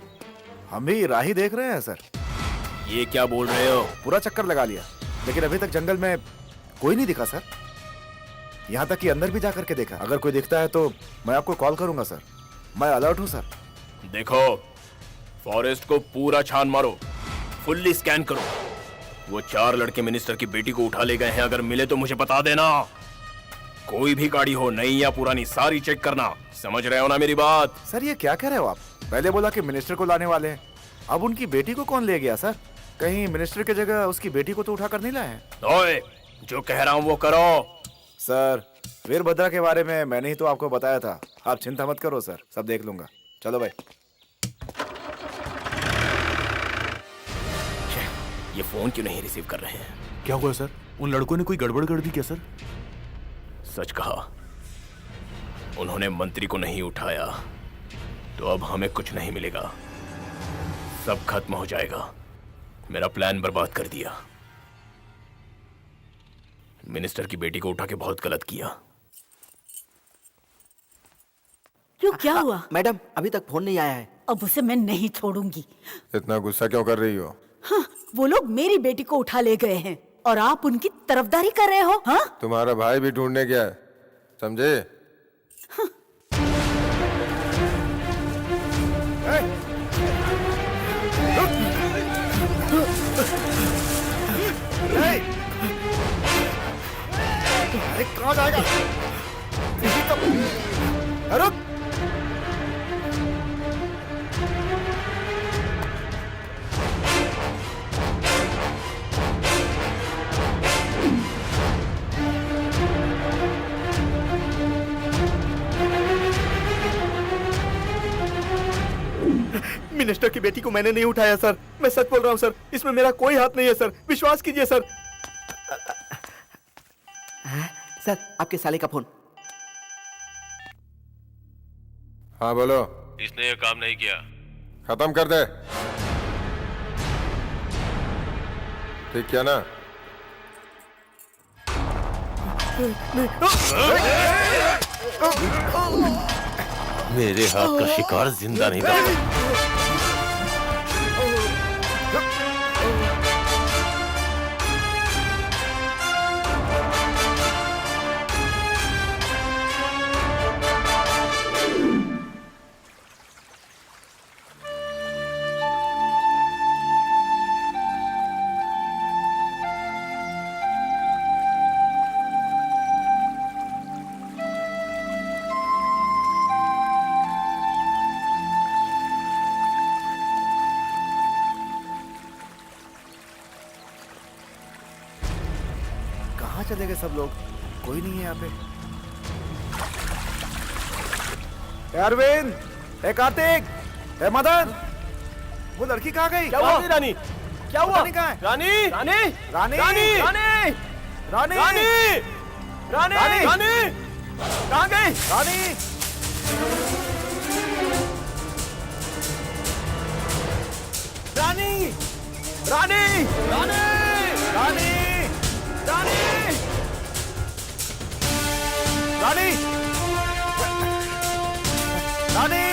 हम भी राह ही देख रहे हैं सर। ये क्या बोल रहे हो? पूरा चक्कर लगा लिया, लेकिन अभी तक जंगल में कोई नहीं दिखा सर। यहाँ तक कि अंदर भी जा करके देखा। अगर कोई दिखता है तो मैं आपको कॉल करूंगा सर। मैं अलर्ट हूँ सर। देखो, फॉरेस्ट को पूरा छान मारो, फुल्ली स्कैन करो। वो 4 लड़के मिनिस्टर की बेटी को उठा ले गए हैं। अगर मिले तो मुझे बता देना। कोई भी गाड़ी हो, नई या पुरानी, सारी चेक करना। समझ रहे हो ना मेरी बात? सर, ये क्या कह रहे हो आप? पहले बोला कि मिनिस्टर को लाने वाले हैं, अब उनकी बेटी को कौन ले गया सर? कहीं मिनिस्टर की जगह उसकी बेटी को तो उठा कर नहीं लाए हैं? ओए, जो कह रहा हूँ वो करो। सर, वीरभद्रा के बारे में मैंने ही तो आपको बताया था। आप चिंता मत करो सर, सब देख लूंगा। चलो भाई। ये फोन क्यों नहीं रिसीव कर रहे हैं? क्या हुआ सर? उन लड़कों ने कोई गड़बड़ कर दी क्या सर? सच कहा, उन्होंने मंत्री को नहीं उठाया तो अब हमें कुछ नहीं मिलेगा। सब खत्म हो जाएगा। मेरा प्लान बर्बाद कर दिया। मिनिस्टर की बेटी को उठा के बहुत गलत किया। क्यों, क्या हुआ? मैडम, अभी तक फोन नहीं आया है। अब उसे मैं नहीं छोड़ूंगी। इतना गुस्सा क्यों कर रही हो? हाँ, वो लोग मेरी बेटी को उठा ले गए हैं और आप उनकी तरफदारी कर रहे हो। हाँ? तुम्हारा भाई भी ढूंढने गया है, समझे? हाँ। अरे कहाँ जाएगा? रुक। मिनिस्टर की बेटी को मैंने नहीं उठाया सर। मैं सच बोल रहा हूँ सर, इसमें मेरा कोई हाथ नहीं है सर। विश्वास कीजिए सर। सर, आपके साले का फोन। हाँ बोलो। इसने ये काम नहीं किया। खत्म कर दे। ठीक किया ना? मेरे हाथ का शिकार जिंदा नहीं था। कहाँ चले गए सब लोग? कोई नहीं है यहाँ पे। अरविंद, कार्तिक, मदन, वो लड़की कहाँ गई? क्या हुआ? रानी, क्या हुआ? रानी कहाँ है? रानी, रानी, रानी, रानी, रानी, रानी, रानी, रानी, रानी, कहाँ गई? रानी, रानी, रानी, रानी, रानी, रानी, रानी, रानी,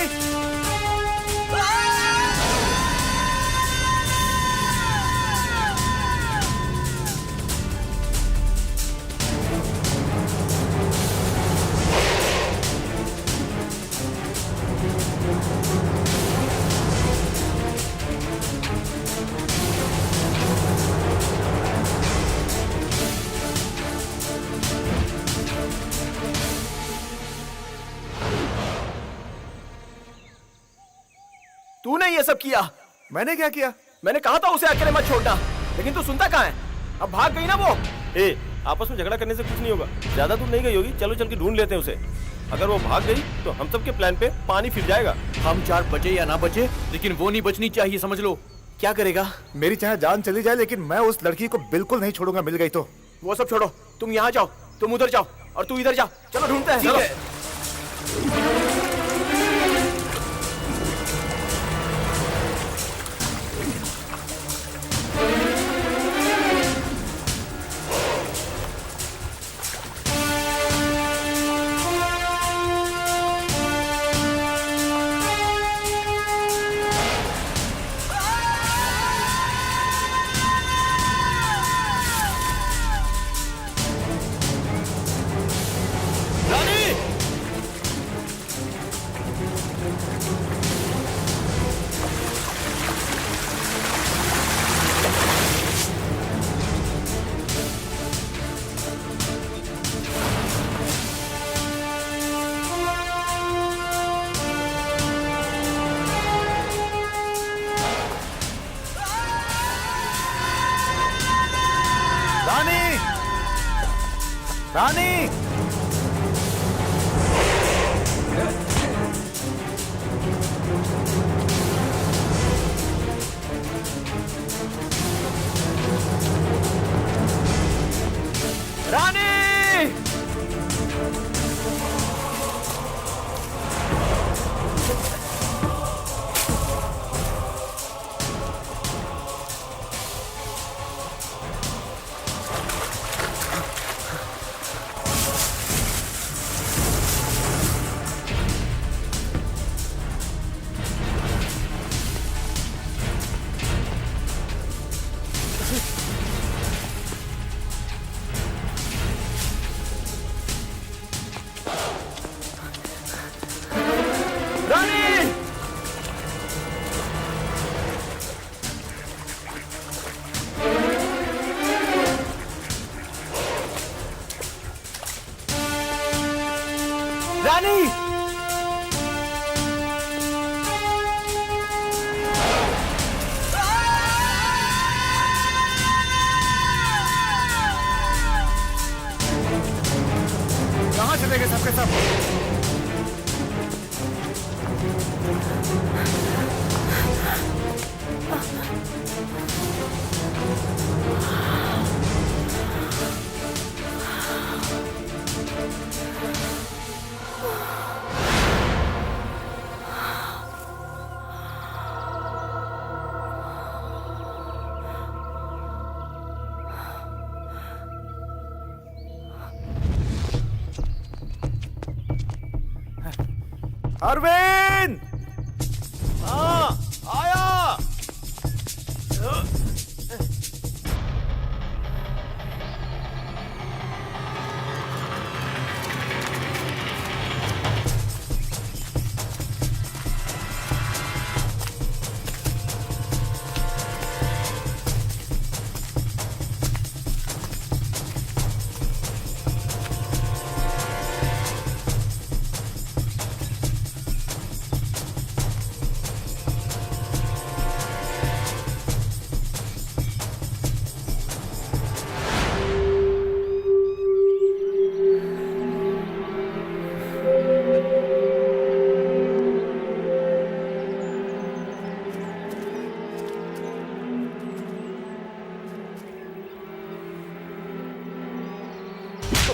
तूने ये सब किया। मैंने क्या किया? मैंने कहा था उसे अकेले मत छोड़ना, लेकिन तू सुनता कहाँ है? अब भाग गई ना वो। ए, आपस में झगड़ा करने से कुछ नहीं होगा। ज्यादा दूर नहीं गई होगी, चलो चल के ढूंढ लेते हैं उसे। अगर वो भाग गई तो हम सब के प्लान पे पानी फिर जाएगा। हम चार बचे या ना बचे, लेकिन वो नहीं बचनी चाहिए, समझ लो। क्या करेगा? मेरी चाहे जान चली जाए, लेकिन मैं उस लड़की को बिल्कुल नहीं छोड़ूंगा, मिल गई तो। वो सब छोड़ो, तुम यहाँ जाओ, तुम उधर जाओ और तू इधर जा। चलो ढूंढते हैं। चलो। रानी! रानी! रानी! कहाँ चले गए सबके सब? अरविंद! हाँ, आया।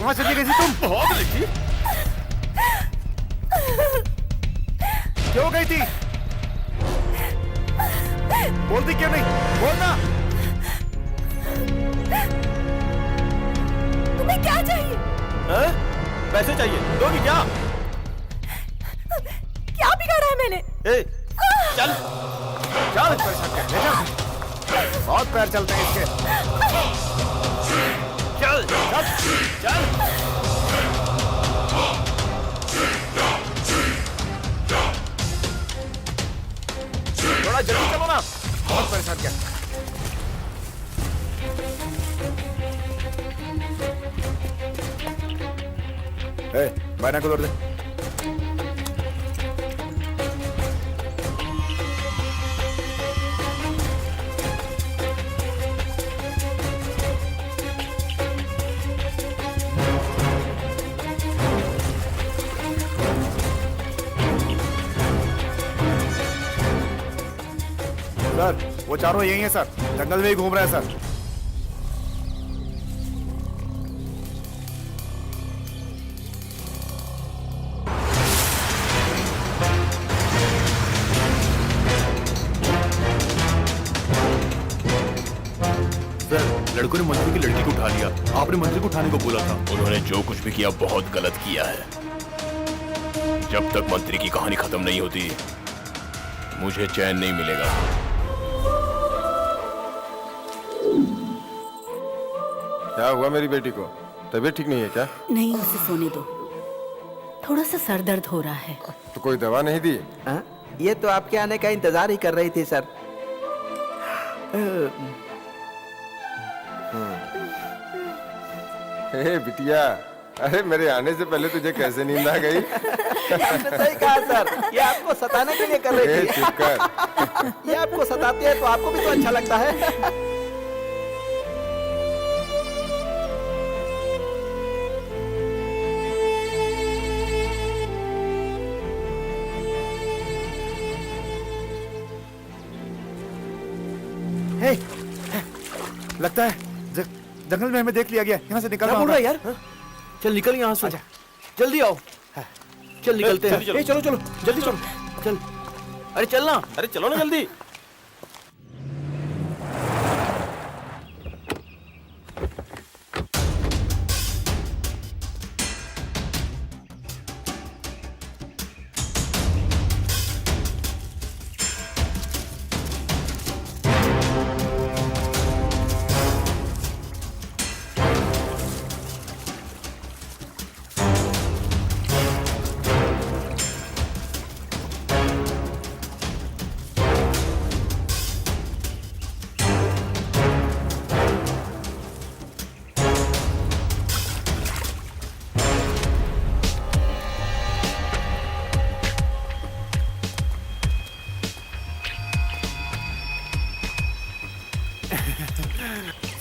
कहाँ चली गई थी तुम? भाग रही थी? क्यों गई थी? बोलती क्यों नहीं? बोलना! तुम्हें क्या चाहिए? पैसे चाहिए, दोगी क्या? क्या बिगाड़ा है मैंने? ए, चल, चल, ले जा। बहुत पैर चलते हैं इसके। चल, चल, चल। थोड़ा जल्दी चलो ना। बहुत परेशान किया। बाइनाकुलर दे। सर वो चारों यही हैं सर, जंगल में ही घूम रहे हैं सर। सर लड़कों ने मंत्री की लड़की को उठा लिया, आपने मंत्री को उठाने को बोला था। उन्होंने जो कुछ भी किया बहुत गलत किया है। जब तक मंत्री की कहानी खत्म नहीं होती मुझे चैन नहीं मिलेगा। क्या हुआ मेरी बेटी को? तबीयत ठीक नहीं है क्या? नहीं, उसे सोने दो, थोड़ा सा सर दर्द हो रहा है। तो कोई दवा नहीं दी? ये तो आपके आने का इंतजार ही कर रही थी सर। हे बिटिया, अरे मेरे आने से पहले तुझे कैसे नींद आ गई? आपने सही कहा सर, ये आपको सताने के लिए कर रही थी। चुप कर। ये आपको सताती है तो आपको भी तो अच्छा लगता है। हे, लगता है जंगल में हमें देख लिया गया। यहाँ से निकलना बोल रहा है होगा। यार? चल निकल यहाँ से, जल्दी आओ। चल निकलते हैं। चलो चलो चलो जल्दी चलो, चल। अरे चलना। अरे चलो ना जल्दी।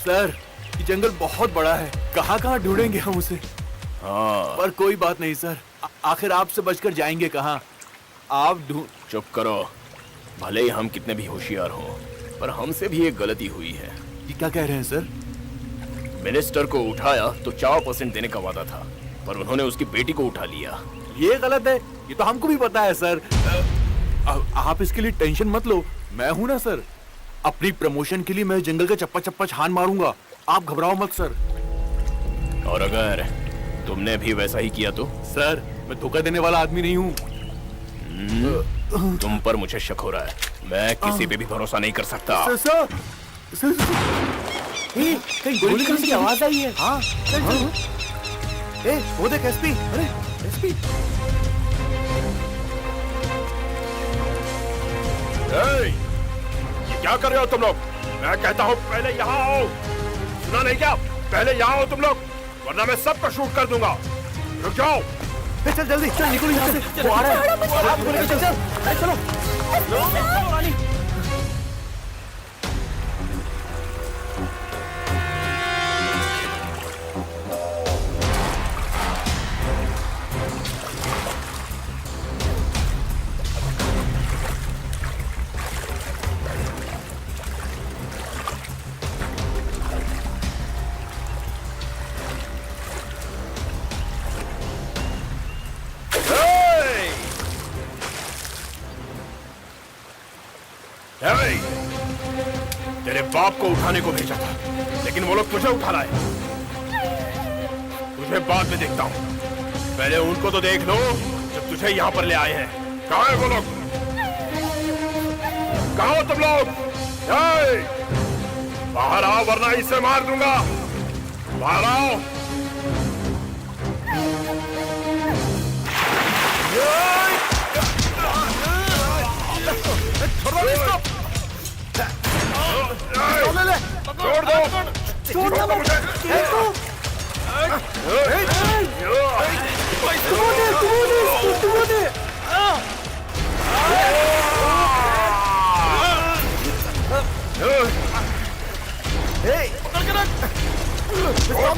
सर ये जंगल बहुत बड़ा है, कहाँ कहाँ ढूंढेंगे हम उसे? हाँ, पर कोई बात नहीं सर, आखिर आपसे बचकर जाएंगे कहाँ? आप ढूंढ। चुप करो। भले ही हम कितने भी होशियार हों, पर हमसे भी एक गलती हुई है। ये क्या कह रहे हैं सर? मिनिस्टर को उठाया तो 4% देने का वादा था, पर उन्होंने उसकी बेटी को उठा लिया। ये गलत है, ये तो हमको भी पता है सर। आप इसके लिए टेंशन मत लो, मैं हूं ना सर। अपनी प्रमोशन के लिए मैं जंगल का चप्पा चप्पा छान मारूंगा, आप घबराओ मत सर। और अगर तुमने भी वैसा ही किया तो? सर मैं धोखा देने वाला आदमी नहीं हूँ। तुम पर मुझे शक हो रहा है, मैं किसी पे भी भरोसा नहीं कर सकता। सर कहीं गोली चलने की आवाज आई है। हाँ, ए, वो देख एसपी। अरे एसपी। ये क्या कर रहे हो तुम लोग? मैं कहता हूँ पहले यहाँ आओ। सुना नहीं क्या? पहले यहाँ आओ तुम लोग, वरना मैं सबको शूट कर दूंगा। रुक जाओ। चल जल्दी, चल निकलो यहाँ से। वो आ रहा है, आप बोले चल चलो। तेरे बाप को उठाने को भेजा था, लेकिन वो लोग तुझे उठा लाए। तुझे बाद में देखता हूँ, पहले उनको तो देख लो जब तुझे यहाँ पर ले आए हैं। कहाँ है वो लोग? कहाँ हो तुम लोग? बाहर आओ वरना इसे मार दूंगा। बाहर आओ। छोड़ दो, छोड़ दो मुझे।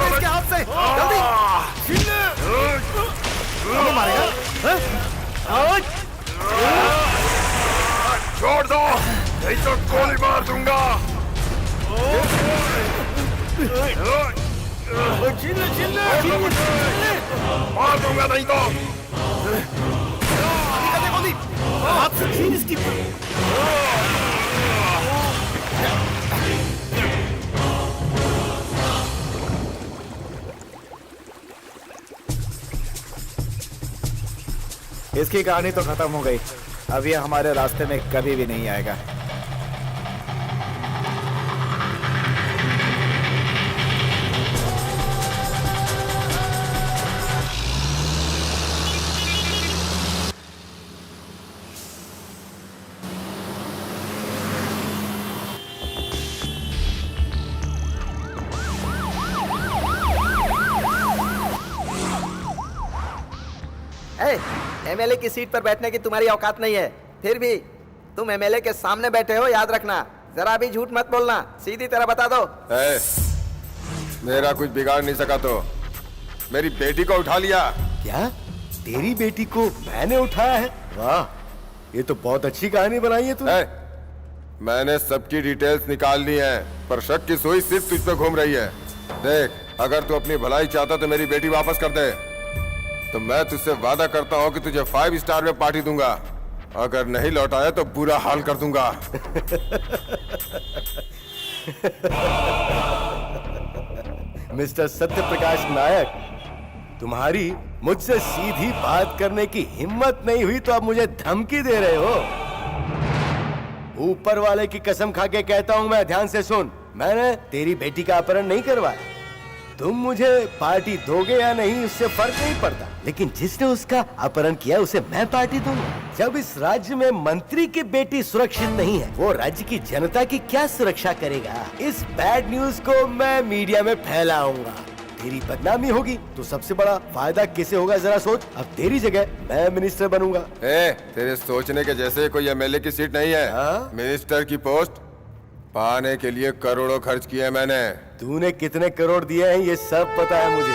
इसके हाथ से जल्दी मारेगा। छोड़ दो। नहीं तो गोली मार दूंगा। मार दूंगा नहीं तो। इसकी कहानी तो खत्म हो गई। अब ये हमारे रास्ते में कभी भी नहीं आएगा। एमएलए की सीट पर बैठने की तुम्हारी औकात नहीं है, फिर भी तुम एमएलए के सामने बैठे हो, याद रखना। जरा भी झूठ मत बोलना, सीधी तरह बता दो। मेरा कुछ बिगाड़ नहीं सका तो मेरी बेटी को उठा लिया। क्या तेरी बेटी को मैंने उठाया है? वाह, ये तो बहुत अच्छी कहानी बनाई है तूने। मैंने सबकी डिटेल्स निकाल ली हैं, पर शक की सुई सिर्फ तुझ पे घूम रही है। देख, अगर तू अपनी भलाई चाहता तो मेरी बेटी वापस कर दे, तो मैं तुझसे वादा करता हूँ कि तुझे 5 स्टार में पार्टी दूंगा। अगर नहीं लौटाया तो बुरा हाल कर दूंगा। मिस्टर सत्यप्रकाश नायक, तुम्हारी मुझसे सीधी बात करने की हिम्मत नहीं हुई तो अब मुझे धमकी दे रहे हो? ऊपर वाले की कसम खा के कहता हूं मैं, ध्यान से सुन। मैंने तेरी बेटी का अपहरण नहीं करवाया। तुम मुझे पार्टी दोगे या नहीं उससे फर्क नहीं पड़ता, लेकिन जिसने उसका अपहरण किया उसे मैं पार्टी दूंगा। जब इस राज्य में मंत्री की बेटी सुरक्षित नहीं है, वो राज्य की जनता की क्या सुरक्षा करेगा? इस बैड न्यूज को मैं मीडिया में फैलाऊंगा, तेरी बदनामी होगी। तो सबसे बड़ा फायदा किसे होगा जरा सोच। अब तेरी जगह मैं मिनिस्टर बनूंगा। तेरे सोचने के जैसे कोई एमएलए की सीट नहीं है। मिनिस्टर की पोस्ट पाने के लिए करोड़ों खर्च किए मैंने। तूने कितने करोड़ दिए हैं ये सब पता है मुझे,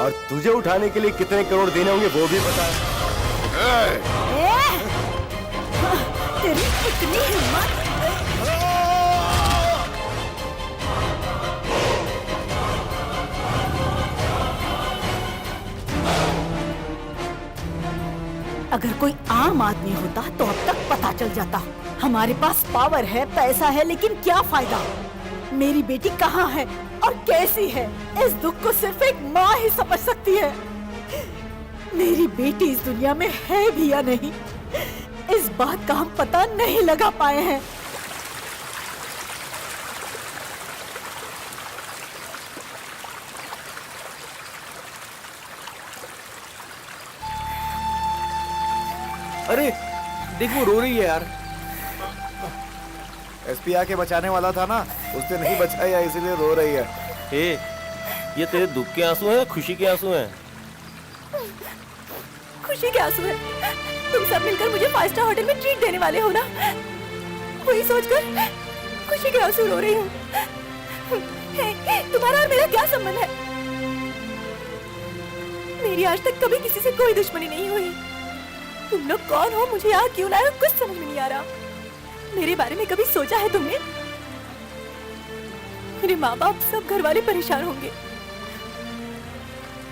और तुझे उठाने के लिए कितने करोड़ देने होंगे वो भी पता है। तेरी इतनी हिम्मत! अगर कोई आम आदमी होता तो अब तक पता चल जाता। हमारे पास पावर है, पैसा है, लेकिन क्या फायदा? मेरी बेटी कहाँ है और कैसी है, इस दुख को सिर्फ एक माँ ही समझ सकती है। मेरी बेटी इस दुनिया में है भी या नहीं, इस बात का हम पता नहीं लगा पाए हैं। अरे देख, वो रो रही है यार। एसपी आके बचाने वाला था ना, उसने नहीं बचाया इसीलिए रो रही है। ये तेरे दुख के आंसू हैं, खुशी के आंसू हैं? खुशी के आंसू हैं। तुम सब मिलकर मुझे 5 स्टार होटल में ट्रीट देने वाले हो ना, वही सोचकर खुशी के आंसू रो रही हूँ। तुम्हारा और मेरा क्या संबंध है? मेरी आज तक कभी किसी से कोई दुश्मनी नहीं हुई। तुम लोग कौन हो, मुझे यहाँ क्यों लाए हो, कुछ समझ में नहीं आ रहा। मेरे बारे में कभी सोचा है तुमने? मेरे माँ बाप सब घर वाले परेशान होंगे।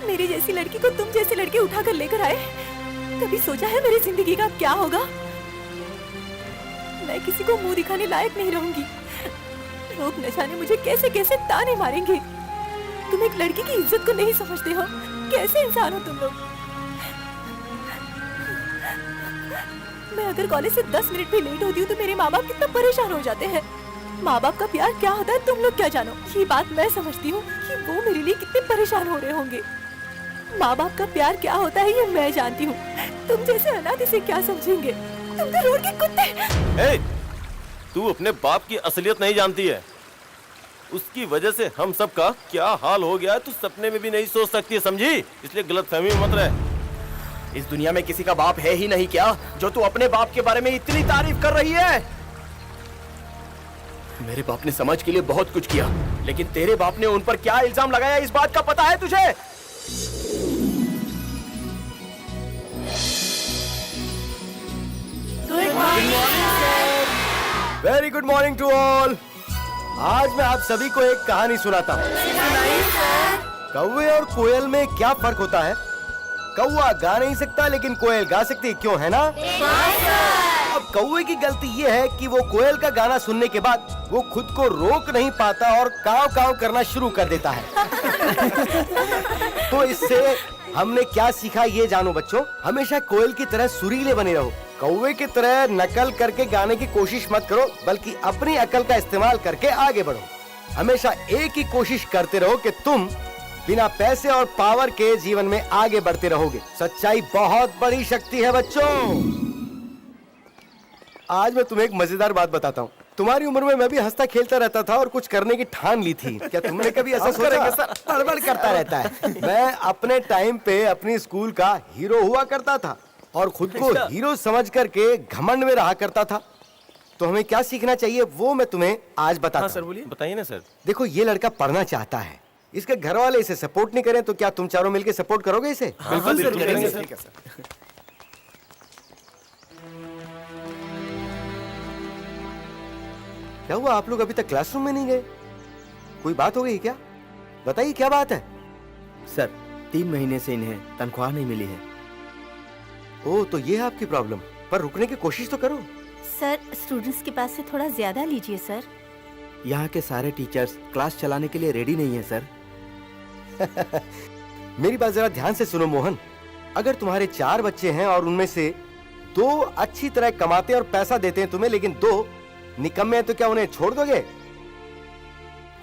मेरी जैसी लड़की को तुम जैसे लड़के उठाकर लेकर आए, कभी सोचा है मेरी जिंदगी का क्या होगा? मैं किसी को मुंह दिखाने लायक नहीं रहूंगी। लोग न जाने मुझे कैसे कैसे ताने मारेंगे। तुम एक लड़की की इज्जत को नहीं समझते हो। कैसे इंसान हो तुम लोग? मैं अगर कॉलेज से 10 मिनट भी लेट होती हूँ तो मेरे माँ बाप कितना परेशान हो जाते हैं। माँ बाप का प्यार क्या होता है तुम लोग क्या जानो। ये बात मैं समझती हूँ कि वो मेरे लिए कितने परेशान हो रहे होंगे। माँ बाप का प्यार क्या होता है ये मैं जानती हूँ। तुम जैसे अनाथ इसे क्या समझेंगे? तुम तो रोड के कुत्ते। तू अपने बाप की असलियत नहीं जानती है। उसकी वजह से हम सब का क्या हाल हो गया तू सपने में भी नहीं सोच सकती है, समझी? इसलिए गलतफहमी में मत रह। इस दुनिया में किसी का बाप है ही नहीं क्या जो तू अपने बाप के बारे में इतनी तारीफ कर रही है? मेरे बाप ने समाज के लिए बहुत कुछ किया, लेकिन तेरे बाप ने उन पर क्या इल्जाम लगाया इस बात का पता है तुझे? Very good morning to all. आज मैं आप सभी को एक कहानी सुनाता हूँ। कौवे और कोयल में क्या फर्क होता है? कौवा गा नहीं सकता लेकिन कोयल गा सकती है, क्यों है ना? अब कौवे की गलती ये है कि वो कोयल का गाना सुनने के बाद वो खुद को रोक नहीं पाता और काव काव करना शुरू कर देता है। तो इससे हमने क्या सीखा ये जानो बच्चों। हमेशा कोयल की तरह सुरीले बने रहो। कौवे की तरह नकल करके गाने की कोशिश मत करो, बल्कि अपनी अकल का इस्तेमाल करके आगे बढ़ो। हमेशा एक ही कोशिश करते रहो कि तुम बिना पैसे और पावर के जीवन में आगे बढ़ते रहोगे। सच्चाई बहुत बड़ी शक्ति है बच्चों। आज मैं तुम्हें एक मजेदार बात बताता हूँ। तुम्हारी उम्र में मैं भी हंसता खेलता रहता था और कुछ करने की ठान ली थी। क्या तुमने कभी ऐसा सोचा? बड़बड़ करता रहता है। मैं अपने टाइम पे अपनी स्कूल का हीरो हुआ करता था और खुद को हीरो समझ करके घमंड में रहा करता था। तो हमें क्या सीखना चाहिए वो मैं तुम्हें आज बताता हूं। सर बोलिए, बताइए ना सर। देखो, ये लड़का पढ़ना चाहता है, इसके घर वाले इसे सपोर्ट नहीं करें तो क्या तुम चारों मिलकर सपोर्ट करोगे इसे? बिल्कुल सर, करेंगे सर। क्या हुआ, आप लोग अभी तक क्लासरूम में नहीं गए? कोई बात हो गई क्या? बताइए क्या बात है? सर 3 महीने से इन्हें तनख्वाह नहीं मिली है। ओ, तो ये है आपकी प्रॉब्लम। पर रुकने की कोशिश तो करो। सर स्टूडेंट्स के पास से थोड़ा ज्यादा लीजिए सर। यहाँ के सारे टीचर्स क्लास चलाने के लिए रेडी नहीं है सर। मेरी बात जरा ध्यान से सुनो मोहन। अगर तुम्हारे 4 बच्चे हैं और उनमें से 2 अच्छी तरह कमाते और पैसा देते हैं तुम्हें, लेकिन 2 निकम्मे हैं, तो क्या उन्हें छोड़ दोगे?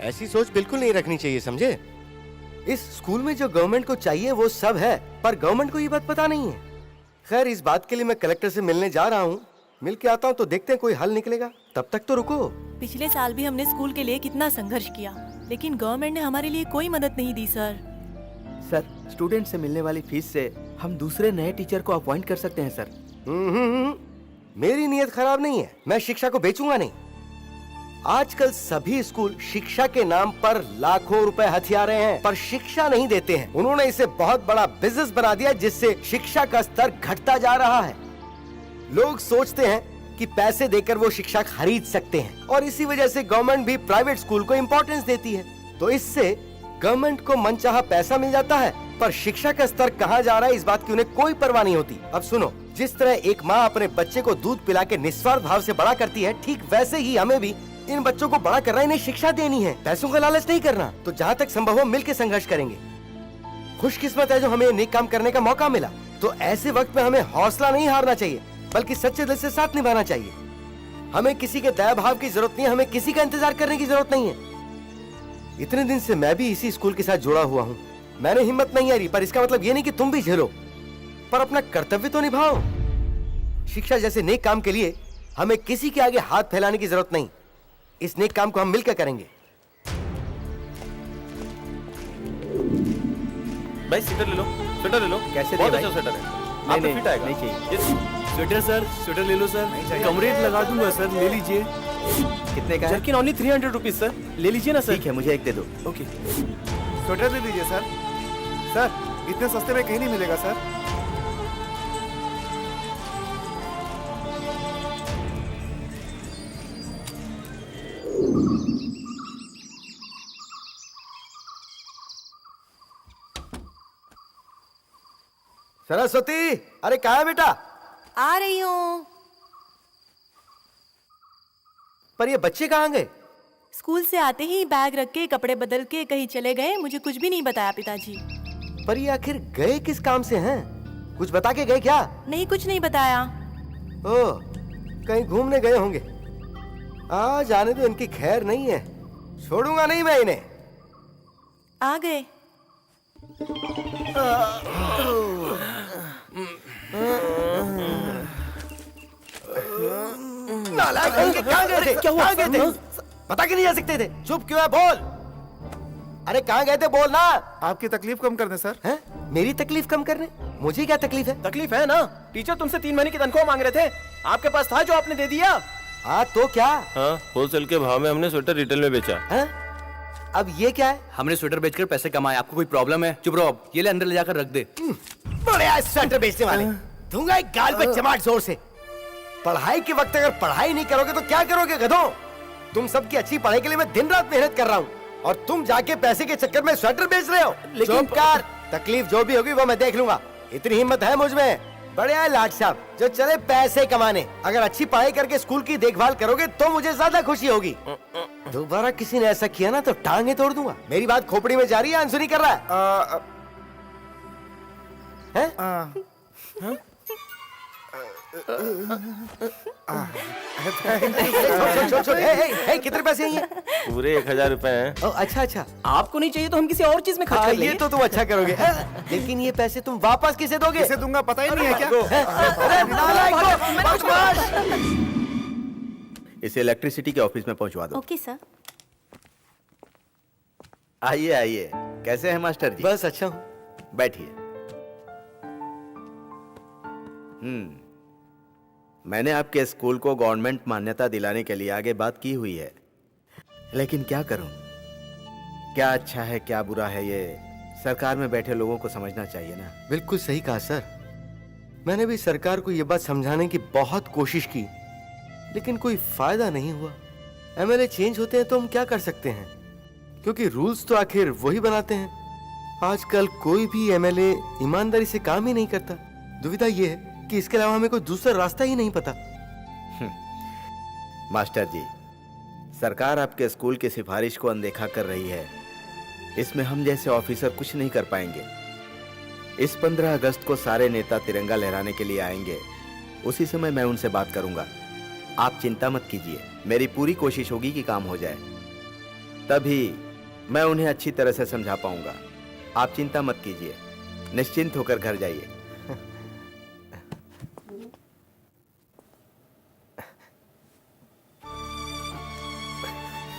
ऐसी सोच बिल्कुल नहीं रखनी चाहिए, समझे? इस स्कूल में जो गवर्नमेंट को चाहिए वो सब है, पर गवर्नमेंट को ये बात पता नहीं है। खैर, इस बात के लिए मैं कलेक्टर से मिलने जा रहा हूँ। मिल के आता हूँ तो देखते हैं कोई हल निकलेगा। तब तक तो रुको। पिछले साल भी हमने स्कूल के लिए कितना संघर्ष किया, लेकिन गवर्नमेंट ने हमारे लिए कोई मदद नहीं दी सर। सर स्टूडेंट से मिलने वाली फीस से हम दूसरे नए टीचर को अपॉइंट कर सकते हैं सर। मेरी नीयत खराब नहीं है, मैं शिक्षा को बेचूंगा नहीं। आजकल सभी स्कूल शिक्षा के नाम पर लाखों रुपए हथिया रहे हैं, पर शिक्षा नहीं देते हैं। उन्होंने इसे बहुत बड़ा बिजनेस बना दिया, जिससे शिक्षा का स्तर घटता जा रहा है। लोग सोचते हैं कि पैसे देकर वो शिक्षा खरीद सकते हैं, और इसी वजह से गवर्नमेंट भी प्राइवेट स्कूल को इंपॉर्टेंस देती है। तो इससे गवर्नमेंट को मनचाहा पैसा मिल जाता है, पर शिक्षा का स्तर कहाँ जा रहा है इस बात की उन्हें कोई परवाह नहीं होती। अब सुनो, जिस तरह एक माँ अपने बच्चे को दूध पिला के निस्वार्थ भाव से बड़ा करती है, ठीक वैसे ही हमें भी इन बच्चों को बड़ा करना, इन्हें शिक्षा देनी है। पैसों का लालच नहीं करना। तो जहाँ तक संभव हो मिलकर संघर्ष करेंगे। खुशकिस्मत है जो हमें नेक काम करने का मौका मिला। तो ऐसे वक्त में हमें हौसला नहीं हारना चाहिए, बल्कि सच्चे दिल से साथ निभाना चाहिए। हमें किसी के दया भाव की जरूरत नहीं है, हमें किसी का इंतजार करने की जरूरत नहीं है। इतने दिन से मैं भी इसी स्कूल के साथ जुड़ा हुआ हूँ। मैंने हिम्मत नहीं हारी, पर इसका मतलब ये नहीं कि तुम भी झेलो, पर अपना कर्तव्य तो निभाओ। शिक्षा जैसे नेक काम के लिए हमें किसी के आगे हाथ फैलाने की जरूरत नहीं। इस नेक काम को हम मिलकर करेंगे। भाई स्वेटर ले लो, स्वेटर ले लो। कैसे बहुत दे अच्छा भाई? स्वेटर है, नहीं, आपको फिट आएगा। नहीं चाहिए। स्वेटर सर, स्वेटर ले लो सर। कम रेट लगा दूंगा सर, ले लीजिए। कितने का है? जर्किन ओनली 300 रुपीज सर, ले लीजिए ना सर। ठीक है, मुझे एक दे दो। ओके। स्वेटर ले लीजिए सर। सर इतने सस्ते में कहीं नहीं मिलेगा सर। सरस्वती, अरे कहाँ है बेटा? आ रही हूँ। पर ये बच्चे कहाँ गए? स्कूल से आते ही बैग रख के कपड़े बदल के कहीं चले गए, मुझे कुछ भी नहीं बताया पिताजी। पर ये आखिर गए किस काम से हैं? कुछ बता के गए क्या? नहीं, कुछ नहीं बताया। ओ, कहीं घूमने गए होंगे। आज आने तो इनकी खैर नहीं है, छोड़ूंगा नहीं मैं इन्हें। आ गए। नालायक, कहाँ गए थे? कहाँ गए थे? बता के नहीं जा सकते थे? चुप क्यों है? बोल। अरे कहाँ गए थे? बोल ना। आपकी तकलीफ कम करने सर। हैं? मेरी तकलीफ कम करने? मुझे क्या तकलीफ है? तकलीफ है ना, टीचर तुमसे 3 महीने की तनख्वाह मांग रहे थे, आपके पास था जो आपने दे दिया। हाँ तो क्या? हाँ, होलसेल के भाव में हमने स्वेटर रिटेल में बेचा। है? अब ये क्या है? हमने स्वेटर बेचकर पैसे कमाए, आपको कोई प्रॉब्लम है? चुप रहो, अब ये ले अंदर ले जाकर रख दे। बड़े स्वेटर बेचने वाले, दूंगा एक गाल पे चमाट जोर से। पढ़ाई के वक्त अगर पढ़ाई नहीं करोगे तो क्या करोगे गधों? तुम सबकी अच्छी पढ़ाई के लिए मैं दिन रात मेहनत कर रहा हूँ और तुम जाके पैसे के चक्कर में स्वेटर बेच रहे हो। चुप कर, तकलीफ जो भी होगी वो मैं देख लूंगा। इतनी हिम्मत है मुझ में। बड़े आए लाट साहब जो चले पैसे कमाने। अगर अच्छी पढ़ाई करके स्कूल की देखभाल करोगे तो मुझे ज्यादा खुशी होगी। दोबारा किसी ने ऐसा किया ना तो टांगे तोड़ दूंगा। मेरी बात खोपड़ी में जा रही है, आंसर नहीं कर रहा है? कितने पैसे हैं? पूरे 1000 रुपए हैं। अच्छा अच्छा, आपको नहीं चाहिए तो हम किसी और चीज में खर्च कर लेंगे। ये तो तुम अच्छा करोगे। लेकिन ये पैसे तुम वापस किसे दोगे? किसे दूंगा पता ही नहीं है क्या? इसे इलेक्ट्रिसिटी के ऑफिस में पहुंचवा दो। Okay sir. आइए आइए, कैसे हैं मास्टर जी? बस अच्छा हूँ। बैठिए। मैंने आपके स्कूल को गवर्नमेंट मान्यता दिलाने के लिए आगे बात की हुई है, लेकिन क्या करूं? क्या अच्छा है क्या बुरा है ये सरकार में बैठे लोगों को समझना चाहिए ना। बिल्कुल सही कहा सर। मैंने भी सरकार को ये बात समझाने की बहुत कोशिश की, लेकिन कोई फायदा नहीं हुआ। एमएलए चेंज होते हैं तो हम क्या कर सकते हैं, क्योंकि रूल्स तो आखिर वही बनाते हैं। आजकल कोई भी एमएलए ईमानदारी से काम ही नहीं करता। दुविधा ये है कि इसके अलावा हमें कोई दूसरा रास्ता ही नहीं पता। मास्टर जी, सरकार आपके स्कूल की सिफारिश को अनदेखा कर रही है। इसमें हम जैसे ऑफिसर कुछ नहीं कर पाएंगे। इस 15 अगस्त को सारे नेता तिरंगा लहराने के लिए आएंगे। उसी समय मैं उनसे बात करूंगा। आप चिंता मत कीजिए, मेरी पूरी कोशिश होगी कि काम हो जाए। तभी मैं उन्हें अच्छी तरह से समझा पाऊंगा। आप चिंता मत कीजिए, निश्चिंत होकर घर जाइए।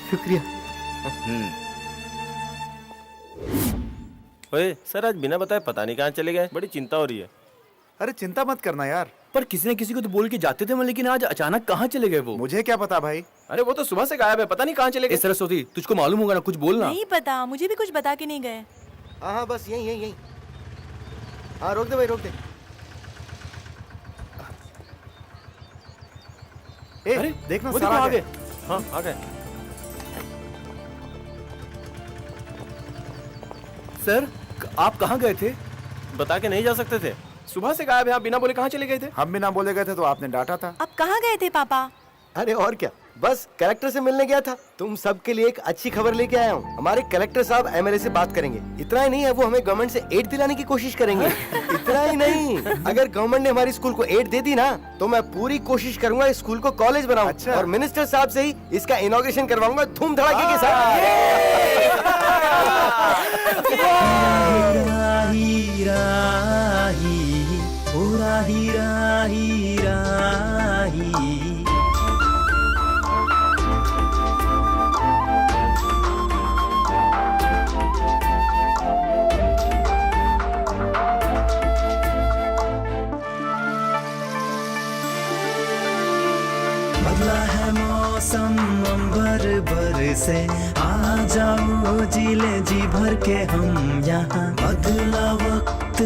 शुक्रिया। ओए सर, आज बिना बताए पता नहीं कहाँ चले गए। बड़ी चिंता हो रही है। अरे चिंता मत करना यार। पर किसी ने किसी को तो बोल के जाते थे, लेकिन आज अचानक कहाँ चले गए वो? मुझे क्या पता भाई। अरे वो तो सुबह से गायब है, पता नहीं कहाँ चले गए। सरस्वती, तुझको मालूम होगा ना, कुछ बोलना। नहीं पता, मुझे भी कुछ बता के नहीं गए। हाँ बस यही यही यही। हाँ रोक दे भाई, रोक दे। अरे देखना वो सारा देखो आ आगे। गए। हाँ आ गए। सर, आप कहाँ गए थे? बता के नहीं जा सकते थे। सुबह से गायब है, आप बिना बोले कहाँ चले गए थे? हम भी ना बोले गए थे तो आपने डांटा था। आप कहाँ गए थे पापा? अरे और क्या, बस कलेक्टर से मिलने गया था। तुम सबके लिए एक अच्छी खबर लेके आया हूँ। हमारे कलेक्टर साहब एमएलए से बात करेंगे। इतना ही नहीं है, वो हमें गवर्नमेंट से एड दिलाने की कोशिश करेंगे। इतना ही नहीं, अगर गवर्नमेंट ने हमारी स्कूल को एड दे दी ना तो मैं पूरी कोशिश करूंगा इस स्कूल को कॉलेज बनाऊं। अच्छा। और मिनिस्टर साहब से ही इसका इनॉग्रेशन करवाऊंगा धूम धड़ाके के साथ। बदला है मौसम अंबर बरसे, आ जाओ जिले जी भर के हम यहाँ। बदला वक्त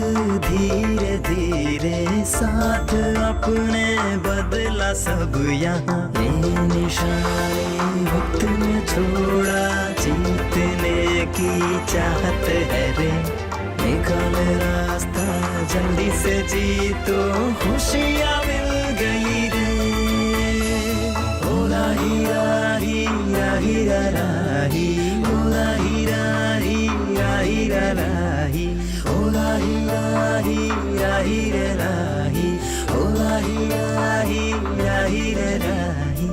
धीरे धीरे, साथ अपने बदला सब यहाँ। ये निशानी वक्त में छोड़ा, जीतने की चाहत है रे। निकाल रास्ता जल्दी से जीतो, खुशियाँ मिल गई रे। ओला हीरा हीरा हीरा राही, ओला हीरा हीरा हीरा राही, ओला हीरा हीरा हीरा राही, ओला हीरा हीरा हीरा राही।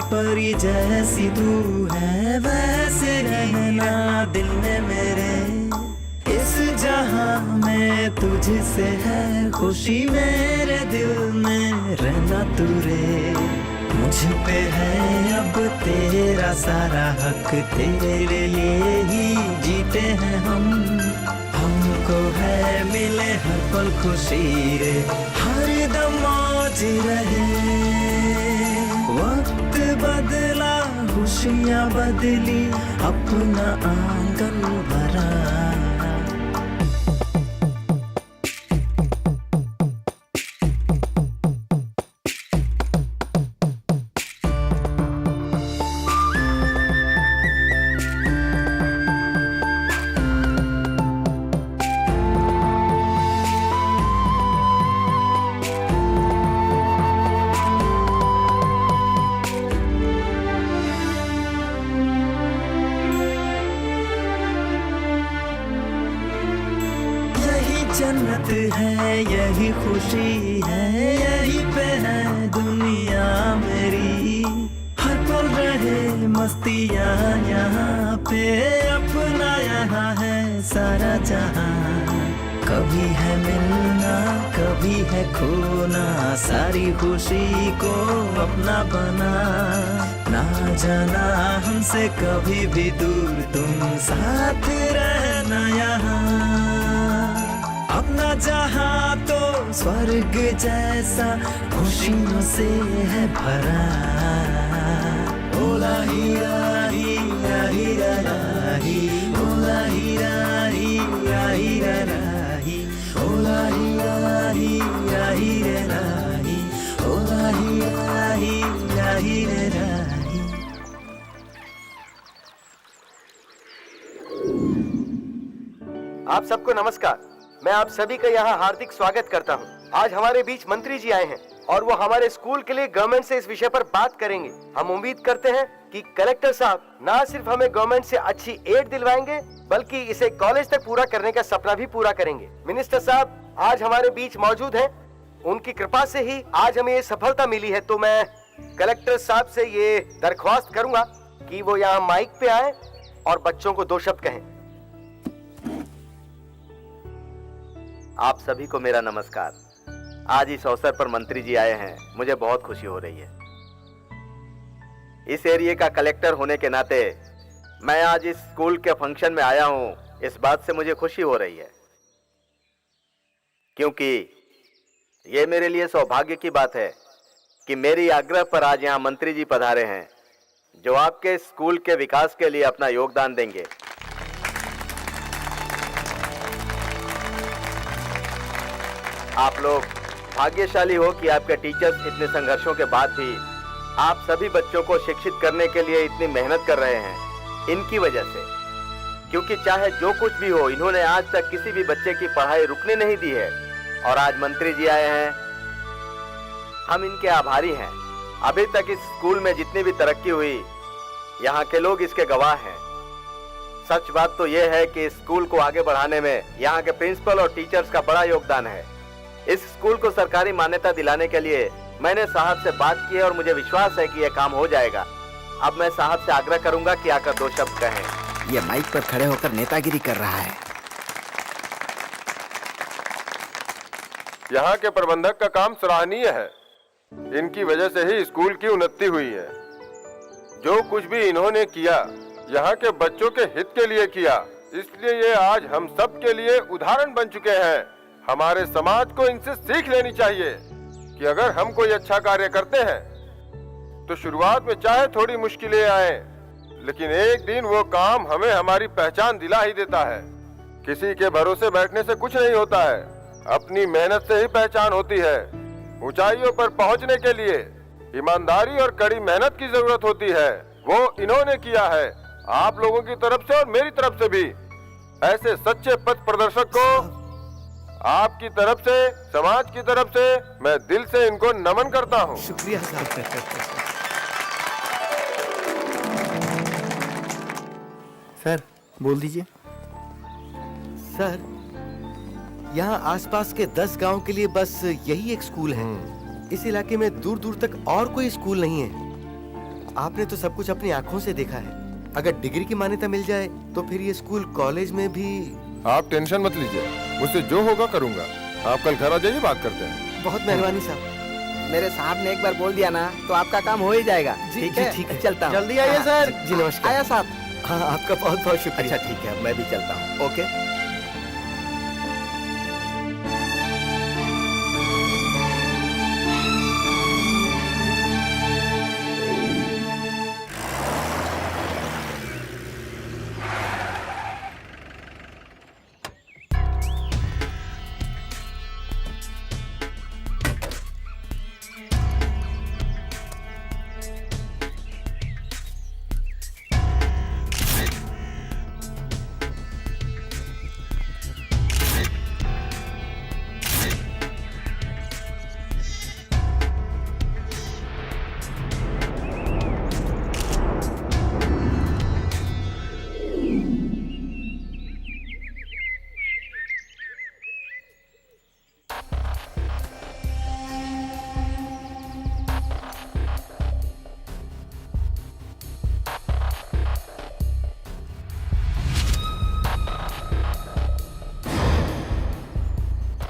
परी जैसी तू है, वैसे रहना दिल में मेरे। इस जहां में तुझसे है खुशी, मेरे दिल में रहना तू रे। मुझ पे है अब तेरा सारा हक, तेरे लिए ही जीते हैं हम। हमको है मिले हर पल खुशी रे, हर दम मौज रहे। वक्त बदला खुशियाँ बदली, अपना आंगन भरा। जन्नत है यही खुशी है, यही पे है दुनिया मेरी। हर पल रहे मस्तियाँ यहाँ पे, अपना यहाँ है सारा जहाँ। कभी है मिलना कभी है खोना, सारी खुशी को अपना बना। ना जाना हमसे कभी भी दूर, तुम साथ रहना यहाँ। अपना जहाँ तो स्वर्ग जैसा खुशियों से है भरा। ओला हीरा हीरा हीरा राही, ओला हीरा हीरा हीरा राही, ओला हीरा हीरा हीरा राही, ओला हीरा हीरा हीरा राही। आप सबको नमस्कार। मैं आप सभी का यहाँ हार्दिक स्वागत करता हूँ। आज हमारे बीच मंत्री जी आए हैं और वो हमारे स्कूल के लिए गवर्नमेंट से इस विषय पर बात करेंगे। हम उम्मीद करते हैं कि कलेक्टर साहब ना सिर्फ हमें गवर्नमेंट से अच्छी एड दिलवाएंगे, बल्कि इसे कॉलेज तक पूरा करने का सपना भी पूरा करेंगे। मिनिस्टर साहब आज हमारे बीच मौजूद हैं। उनकी कृपा से ही आज हमें ये सफलता मिली है। तो मैं कलेक्टर साहब से ये दरख्वास्त करूंगा कि वो यहाँ माइक पे आए और बच्चों को 2 शब्द कहें। आप सभी को मेरा नमस्कार। आज इस अवसर पर मंत्री जी आए हैं, मुझे बहुत खुशी हो रही है। इस एरिया का कलेक्टर होने के नाते मैं आज इस स्कूल के फंक्शन में आया हूं, इस बात से मुझे खुशी हो रही है, क्योंकि ये मेरे लिए सौभाग्य की बात है कि मेरी आग्रह पर आज यहाँ मंत्री जी पधारे हैं, जो आपके स्कूल के विकास के लिए अपना योगदान देंगे। आप लोग भाग्यशाली हो कि आपके टीचर्स इतने संघर्षों के बाद भी आप सभी बच्चों को शिक्षित करने के लिए इतनी मेहनत कर रहे हैं, इनकी वजह से। क्योंकि चाहे जो कुछ भी हो, इन्होंने आज तक किसी भी बच्चे की पढ़ाई रुकने नहीं दी है। और आज मंत्री जी आए हैं, हम इनके आभारी हैं। अभी तक इस स्कूल में जितनी भी तरक्की हुई, यहाँ के लोग इसके गवाह हैं। सच बात तो यह है कि इस स्कूल को आगे बढ़ाने में यहाँ के प्रिंसिपल और टीचर्स का बड़ा योगदान है। इस स्कूल को सरकारी मान्यता दिलाने के लिए मैंने साहब से बात की है और मुझे विश्वास है कि यह काम हो जाएगा। अब मैं साहब से आग्रह करूंगा कि आकर 2 शब्द कहें। ये माइक पर खड़े होकर नेतागिरी कर रहा है। यहाँ के प्रबंधक का काम सराहनीय है। इनकी वजह से ही स्कूल की उन्नति हुई है। जो कुछ भी इन्होंने किया, यहाँ के बच्चों के हित के लिए किया, इसलिए ये आज हम सब के लिए उदाहरण बन चुके हैं। हमारे समाज को इनसे सीख लेनी चाहिए कि अगर हम कोई अच्छा कार्य करते हैं तो शुरुआत में चाहे थोड़ी मुश्किलें आए, लेकिन एक दिन वो काम हमें हमारी पहचान दिला ही देता है। किसी के भरोसे बैठने से कुछ नहीं होता है, अपनी मेहनत से ही पहचान होती है। ऊंचाइयों पर पहुंचने के लिए ईमानदारी और कड़ी मेहनत की जरूरत होती है। वो इन्होंने किया है, आप लोगों की तरफ से और मेरी तरफ से भी। ऐसे सच्चे पथ प्रदर्शक को आपकी तरफ से, समाज की तरफ से मैं दिल से इनको नमन करता हूँ। शुक्रिया सर, बोल दीजिए। सर, यहाँ आसपास के 10 गांव के लिए बस यही एक स्कूल है। इस इलाके में दूर दूर तक और कोई स्कूल नहीं है। आपने तो सब कुछ अपनी आंखों से देखा है। अगर डिग्री की मान्यता मिल जाए तो फिर ये स्कूल कॉलेज में भी। आप टेंशन मत लीजिए, मुझसे जो होगा करूंगा। आप कल घर आ जाइए, बात करते हैं। बहुत मेहरबानी साहब। मेरे साहब ने एक बार बोल दिया ना तो आपका काम हो ही जाएगा। ठीक है, ठीक है, चलता हूँ। जल्दी आइए सर। जी नमस्कार। आया साहब। हाँ, आपका बहुत बहुत शुक्रिया। अच्छा ठीक है, मैं भी चलता हूँ। ओके।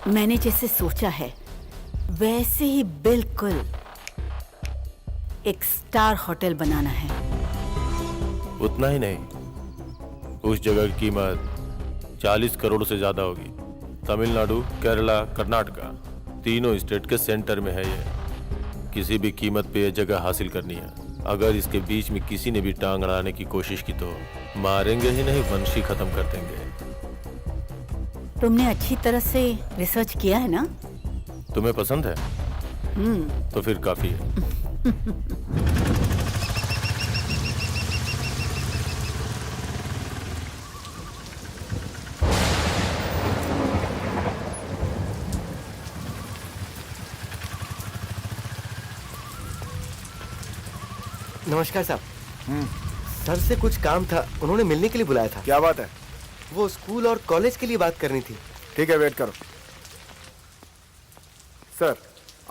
मैंने जैसे सोचा है वैसे ही बिल्कुल एक स्टार होटल बनाना है। उतना ही नहीं, उस जगह की कीमत 40 करोड़ से ज्यादा होगी। तमिलनाडु, केरला, कर्नाटका तीनों स्टेट के सेंटर में है ये। किसी भी कीमत पे ये जगह हासिल करनी है। अगर इसके बीच में किसी ने भी टांग अड़ाने की कोशिश की तो मारेंगे ही नहीं, वंशी खत्म कर देंगे। तुमने अच्छी तरह से रिसर्च किया है ना? तुम्हें पसंद है? तो फिर काफी है। नमस्कार साहब। सर से कुछ काम था, उन्होंने मिलने के लिए बुलाया था। क्या बात है? वो स्कूल और कॉलेज के लिए बात करनी थी। ठीक है, वेट करो। सर,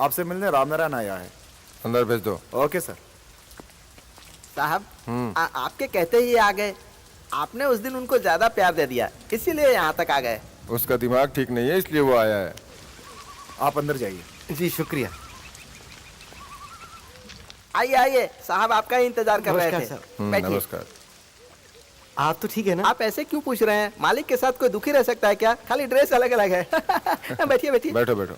आपसे मिलने रामनारायण आया है। अंदर भेज दो। Okay sir. साहब, आपके कहते ही आ गए। आपने उस दिन उनको ज्यादा प्यार दे दिया, इसीलिए यहाँ तक आ गए। उसका दिमाग ठीक नहीं है, इसलिए वो आया है। आप अंदर जाइए। जी शुक्रिया। आइए आइए, साहब आपका ही इंतजार कर रहे थे। बैठिए। नमस्कार। आप तो ठीक है ना? आप ऐसे क्यों पूछ रहे हैं? मालिक के साथ कोई दुखी रह सकता है क्या? खाली ड्रेस अलग अलग है। बैठिए बैठिए। बैठो बैठो।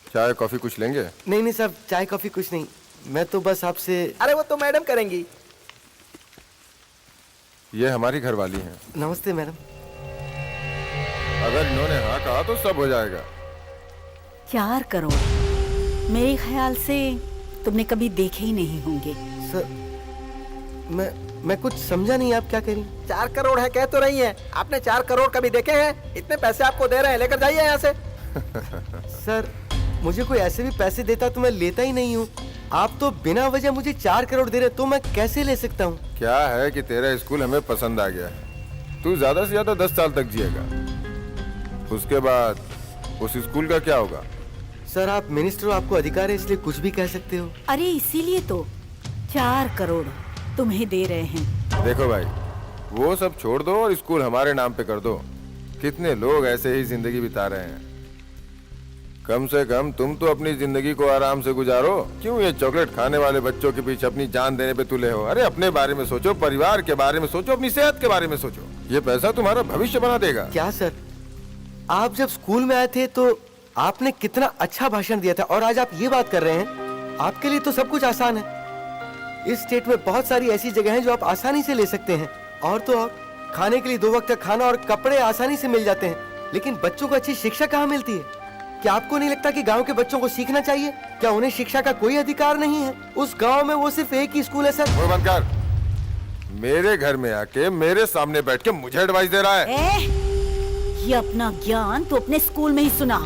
चाय कॉफी कुछ लेंगे? नहीं नहीं साहब, चाय कॉफी कुछ नहीं। मैं तो बस आपसे। अरे वो तो मैडम करेंगी। ये हमारी घरवाली हैं। नमस्ते मैडम। अगर इन्होंने हाँ कहा तो सब हो जाएगा। 4 करोड़ मेरे ख्याल से तुमने कभी देखे ही नहीं होंगे। सर, मैं कुछ समझा नहीं, आप क्या कह रही? 4 करोड़ है कह तो रही हैं। आपने 4 करोड़ कभी देखे हैं? इतने पैसे आपको दे रहे हैं, लेकर जाइए यहाँ से। सर, मुझे कोई ऐसे भी पैसे देता तो मैं लेता ही नहीं हूँ। आप तो बिना वजह मुझे 4 करोड़ दे रहे, तो मैं कैसे ले सकता हूँ? क्या है कि तेरा स्कूल हमें पसंद आ गया है। तू ज्यादा से ज्यादा 10 साल तक जिएगा। उसके बाद उस स्कूल का क्या होगा? सर, आप मिनिस्टर हो, आपको अधिकार है, इसलिए कुछ भी कह सकते हो। अरे इसीलिए तो 4 करोड़ तुम्हें दे रहे हैं। देखो भाई, वो सब छोड़ दो और स्कूल हमारे नाम पे कर दो। कितने लोग ऐसे ही जिंदगी बिता रहे हैं। कम से कम तुम तो अपनी जिंदगी को आराम से गुजारो। क्यों ये चॉकलेट खाने वाले बच्चों के पीछे अपनी जान देने पे तुले हो? अरे अपने बारे में सोचो, परिवार के बारे में सोचो, अपनी सेहत के बारे में सोचो। ये पैसा तुम्हारा भविष्य बना देगा। क्या सर, आप जब स्कूल में आए थे तो आपने कितना अच्छा भाषण दिया था, और आज आप ये बात कर रहे हैं। आपके लिए तो सब कुछ आसान है। इस स्टेट में बहुत सारी ऐसी जगह हैं जो आप आसानी से ले सकते हैं। और तो और खाने के लिए 2 वक्त का खाना और कपड़े आसानी से मिल जाते हैं। लेकिन बच्चों को अच्छी शिक्षा कहाँ मिलती है? क्या आपको नहीं लगता कि गांव के बच्चों को सीखना चाहिए? क्या उन्हें शिक्षा का कोई अधिकार नहीं है? उस गांव में वो सिर्फ एक ही स्कूल है सर। बंद कर। मेरे घर में आके मेरे सामने बैठ के मुझे एडवाइस दे रहा है। ये अपना ज्ञान तो अपने स्कूल में ही सुना।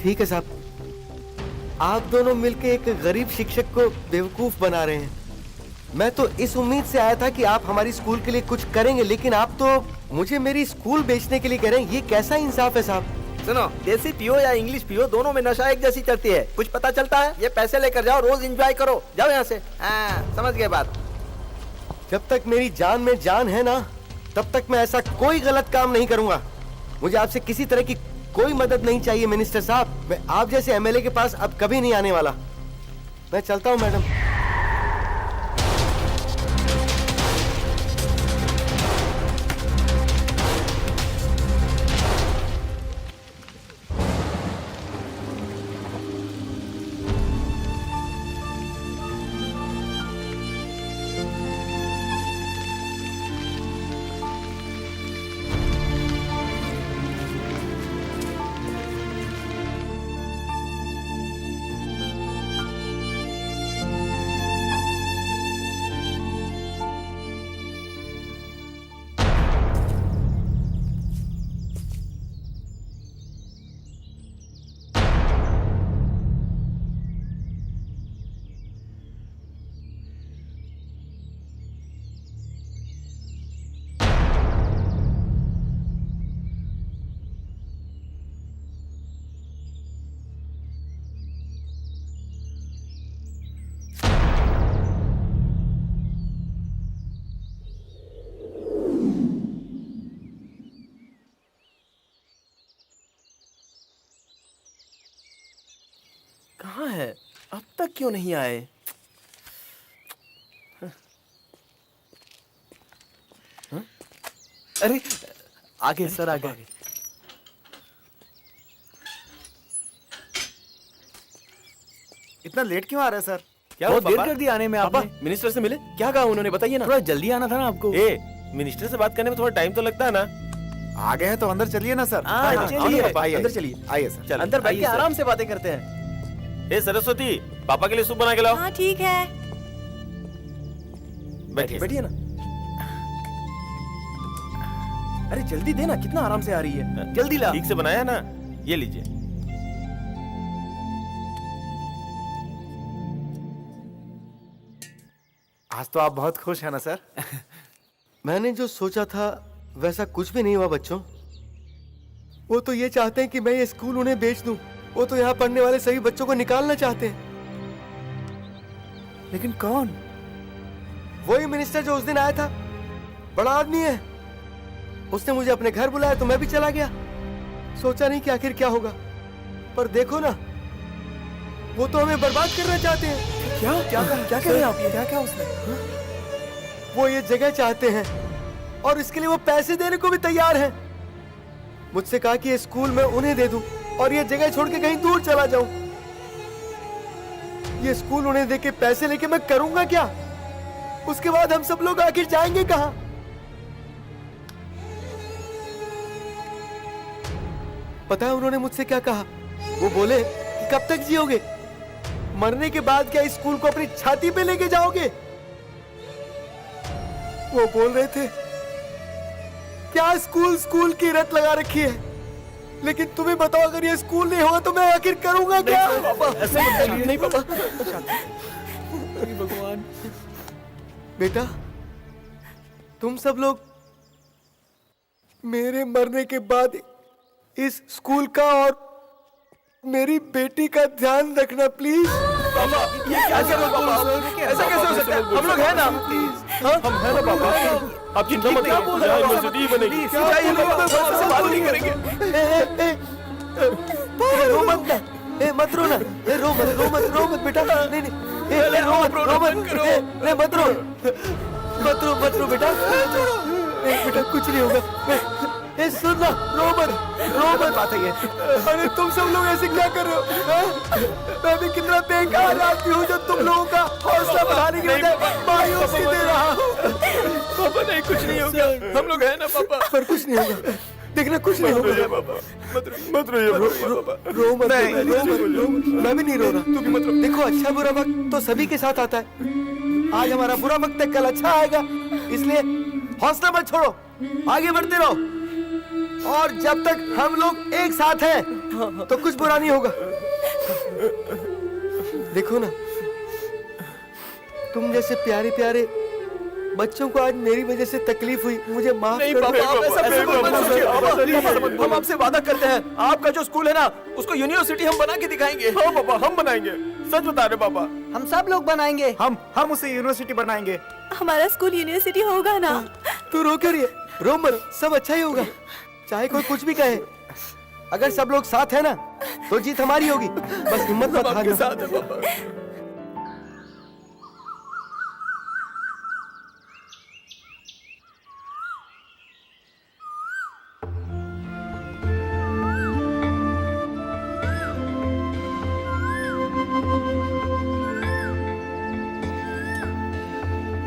ठीक है साहब, आप दोनों मिलकर एक गरीब शिक्षक को बेवकूफ बना रहे हैं। मैं तो इस उम्मीद से आया था कि आप हमारी स्कूल के लिए कुछ करेंगे, लेकिन आप तो मुझे मेरी स्कूल बेचने के लिए कह रहे हैं। ये कैसा इंसाफ है साहब? सुनो, देसी पियो या इंग्लिश पियो, दोनों में नशा एक जैसी चलती है। कुछ पता चलता है? ये पैसे लेकर जाओ, रोज एंजॉय करो। जाओ यहाँ से। हाँ, समझ गए बात। जब तक मेरी जान में जान है ना, तब तक मैं ऐसा कोई गलत काम नहीं करूंगा। मुझे आपसे किसी तरह की कोई मदद नहीं चाहिए मिनिस्टर साहब। मैं आप जैसे एमएलए के पास अब कभी नहीं आने वाला। मैं चलता हूं मैडम। कहाँ है? अब तक क्यों नहीं आए? हाँ? अरे आगे सर, आगे। इतना लेट क्यों आ रहे हैं सर? क्या बहुत देर कर दी आने में आपने? मिनिस्टर से मिले? क्या कहा उन्होंने, बताइए ना। थोड़ा जल्दी आना था ना आपको। मिनिस्टर से बात करने में थोड़ा टाइम तो लगता है ना। आ गए हैं तो अंदर चलिए ना सर। चलिए अंदर चलिए। आइए सर। चल अंदर बैठ के आराम से बातें करते हैं। ए सरस्वती, पापा के लिए सूप बना के लाओ। हाँ ठीक है। बैठिए बैठिए ना। अरे जल्दी देना, कितना आराम से आ रही है, जल्दी ला। ठीक से बनाया ना, ये लीजिए। आज तो आप बहुत खुश हैं ना सर? मैंने जो सोचा था वैसा कुछ भी नहीं हुआ बच्चों। वो तो ये चाहते हैं कि मैं ये स्कूल उन्हें बेच दूं। वो तो यहाँ पढ़ने वाले सभी बच्चों को निकालना चाहते हैं। लेकिन कौन? वही मिनिस्टर जो उस दिन आया था, बड़ा आदमी है। उसने मुझे अपने घर बुलाया तो मैं भी चला गया। सोचा नहीं कि आखिर क्या होगा, पर देखो ना, वो तो हमें बर्बाद करना चाहते हैं। क्या क्या क्या कह रहे हैं आप? ये क्या क्या उसने? वो ये जगह चाहते हैं और इसके लिए वो पैसे देने को भी तैयार हैं। मुझसे कहा कि ये स्कूल मैं उन्हें दे दूं और ये जगह छोड़ के कहीं दूर चला जाऊं। ये स्कूल उन्हें देके पैसे लेके मैं करूंगा क्या? उसके बाद हम सब लोग आखिर जाएंगे कहां? पता है उन्होंने मुझसे क्या कहा? वो बोले कि कब तक जियोगे? मरने के बाद क्या इस स्कूल को अपनी छाती पे लेके जाओगे? वो बोल रहे थे क्या स्कूल की रट लगा रखी है, लेकिन तुम्हें बताओ अगर ये स्कूल नहीं होगा तो मैं आखिर करूंगा क्या? पापा ऐसे मत बोलिए। नहीं पापा। भगवान। बेटा तुम सब लोग मेरे मरने के बाद इस स्कूल का और मेरी बेटी का ध्यान रखना प्लीज। पापा ये क्या कर रहे हो पापा? ऐसा कैसे हो सकता है? हम लोग हैं ना, हम हैं ना पापा। आप चिंता मत करिए, यूनिवर्सिटी बनेगी। जाइए पापा, से बात नहीं करेंगे। रो मत ना, मत रो ना, रो मत बेटा। नहीं नहीं, मत रो बेटा। बेटा कुछ नहीं होगा। सुन ना, रो मत। बात है ये। अरे तुम सब लोग ऐसे क्या कर रहे हो? मैं भी कितना बेकार आदमी हूँ जो तुम लोगों का हौसला बढ़ाने की बजाय मायूसी दे रहा हूँ। पापा नहीं, कुछ नहीं होगा, हम लोग हैं ना पापा। पर कुछ नहीं होगा, देखना कुछ नहीं होगा। पापा मत रोइए पापा। रो मत। मैं भी नहीं रो रहा, तू भी मत रो। देखो अच्छा बुरा वक्त तो सभी के साथ आता है। आज हमारा बुरा वक्त है, कल अच्छा आएगा, इसलिए हौसला मत छोड़ो, आगे बढ़ते रहो। और जब तक हम लोग एक साथ हैं तो कुछ बुरा नहीं होगा। देखो ना, तुम जैसे प्यारे प्यारे बच्चों को आज मेरी वजह से तकलीफ हुई, मुझे माफ नहीं कर पापा, दो। आप ऐसा बिल्कुल मत सोचिए। हम आपसे वादा करते हैं, आपका जो स्कूल है ना, उसको यूनिवर्सिटी हम बना के दिखाएंगे। हाँ पापा, हम बनाएंगे, सच बता रहे पापा। हम सब लोग बनाएंगे। हम उसे यूनिवर्सिटी बनाएंगे। हमारा स्कूल यूनिवर्सिटी होगा ना। तू रो क्यों रही है? रो मत, सब अच्छा ही होगा, चाहे कोई कुछ भी कहे। अगर सब लोग साथ है ना तो जीत हमारी होगी। बस हिम्मत मत हारना। साथ है पापा।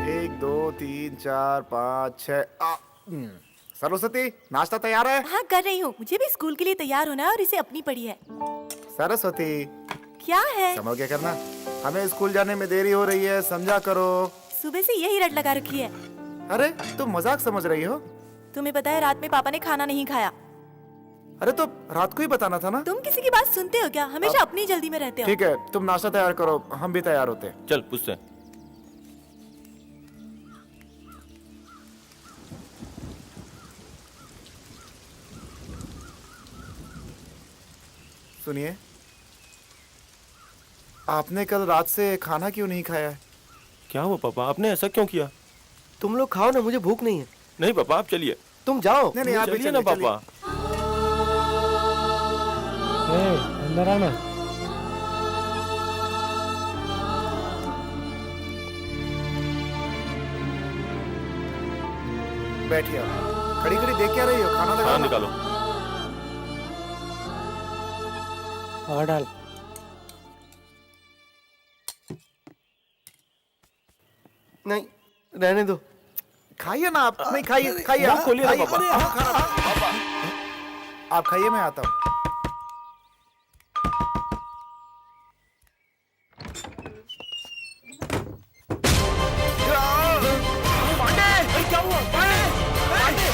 एक, दो, तीन, चार, पाँच, छः। सरस्वती, नाश्ता तैयार है? हाँ कर रही हूँ, मुझे भी स्कूल के लिए तैयार होना है और इसे अपनी पड़ी है। सरस्वती, क्या है? समझ क्या करना, हमें स्कूल जाने में देरी हो रही है, समझा करो। सुबह से यही रट लगा रखी है। अरे तुम मजाक समझ रही हो? तुम्हें पता है रात में पापा ने खाना नहीं खाया। अरे तो रात को ही बताना था ना। तुम किसी की बात सुनते हो क्या? हमेशा अपनी जल्दी में रहते हो। ठीक है, तुम नाश्ता तैयार करो, हम भी तैयार होते हैं। चल पूछते हैं। सुनिए, आपने कल रात से खाना क्यों नहीं खाया है? क्या हुआ पापा, आपने ऐसा क्यों किया? तुम लोग खाओ ना, मुझे भूख नहीं है। नहीं पापा, आप चलिए। तुम जाओ। नहीं आप भी चलिए ना पापा। अंदर आना। बैठिए आप। खड़ी खड़ी देख क्या रही हो? खाना लगा। हाँ निकालो। और डाल। नहीं रहने दो। खाइए ना आप। नहीं खाइए, खाइए। मुंह खोलिए ना पापा। आप खाइए, मैं आता हूँ। क्या हुआ? पांडे!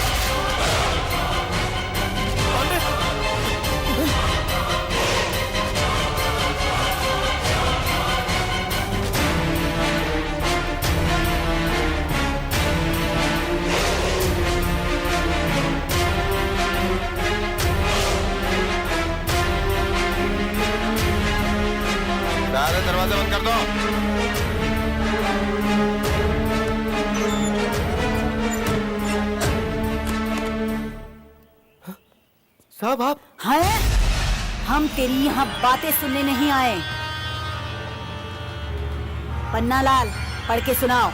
सारे दरवाजे बंद कर दो। साहब आप? हैं? हम तेरी यहाँ बातें सुनने नहीं आए। पन्ना लाल, पढ़ के सुनाओ।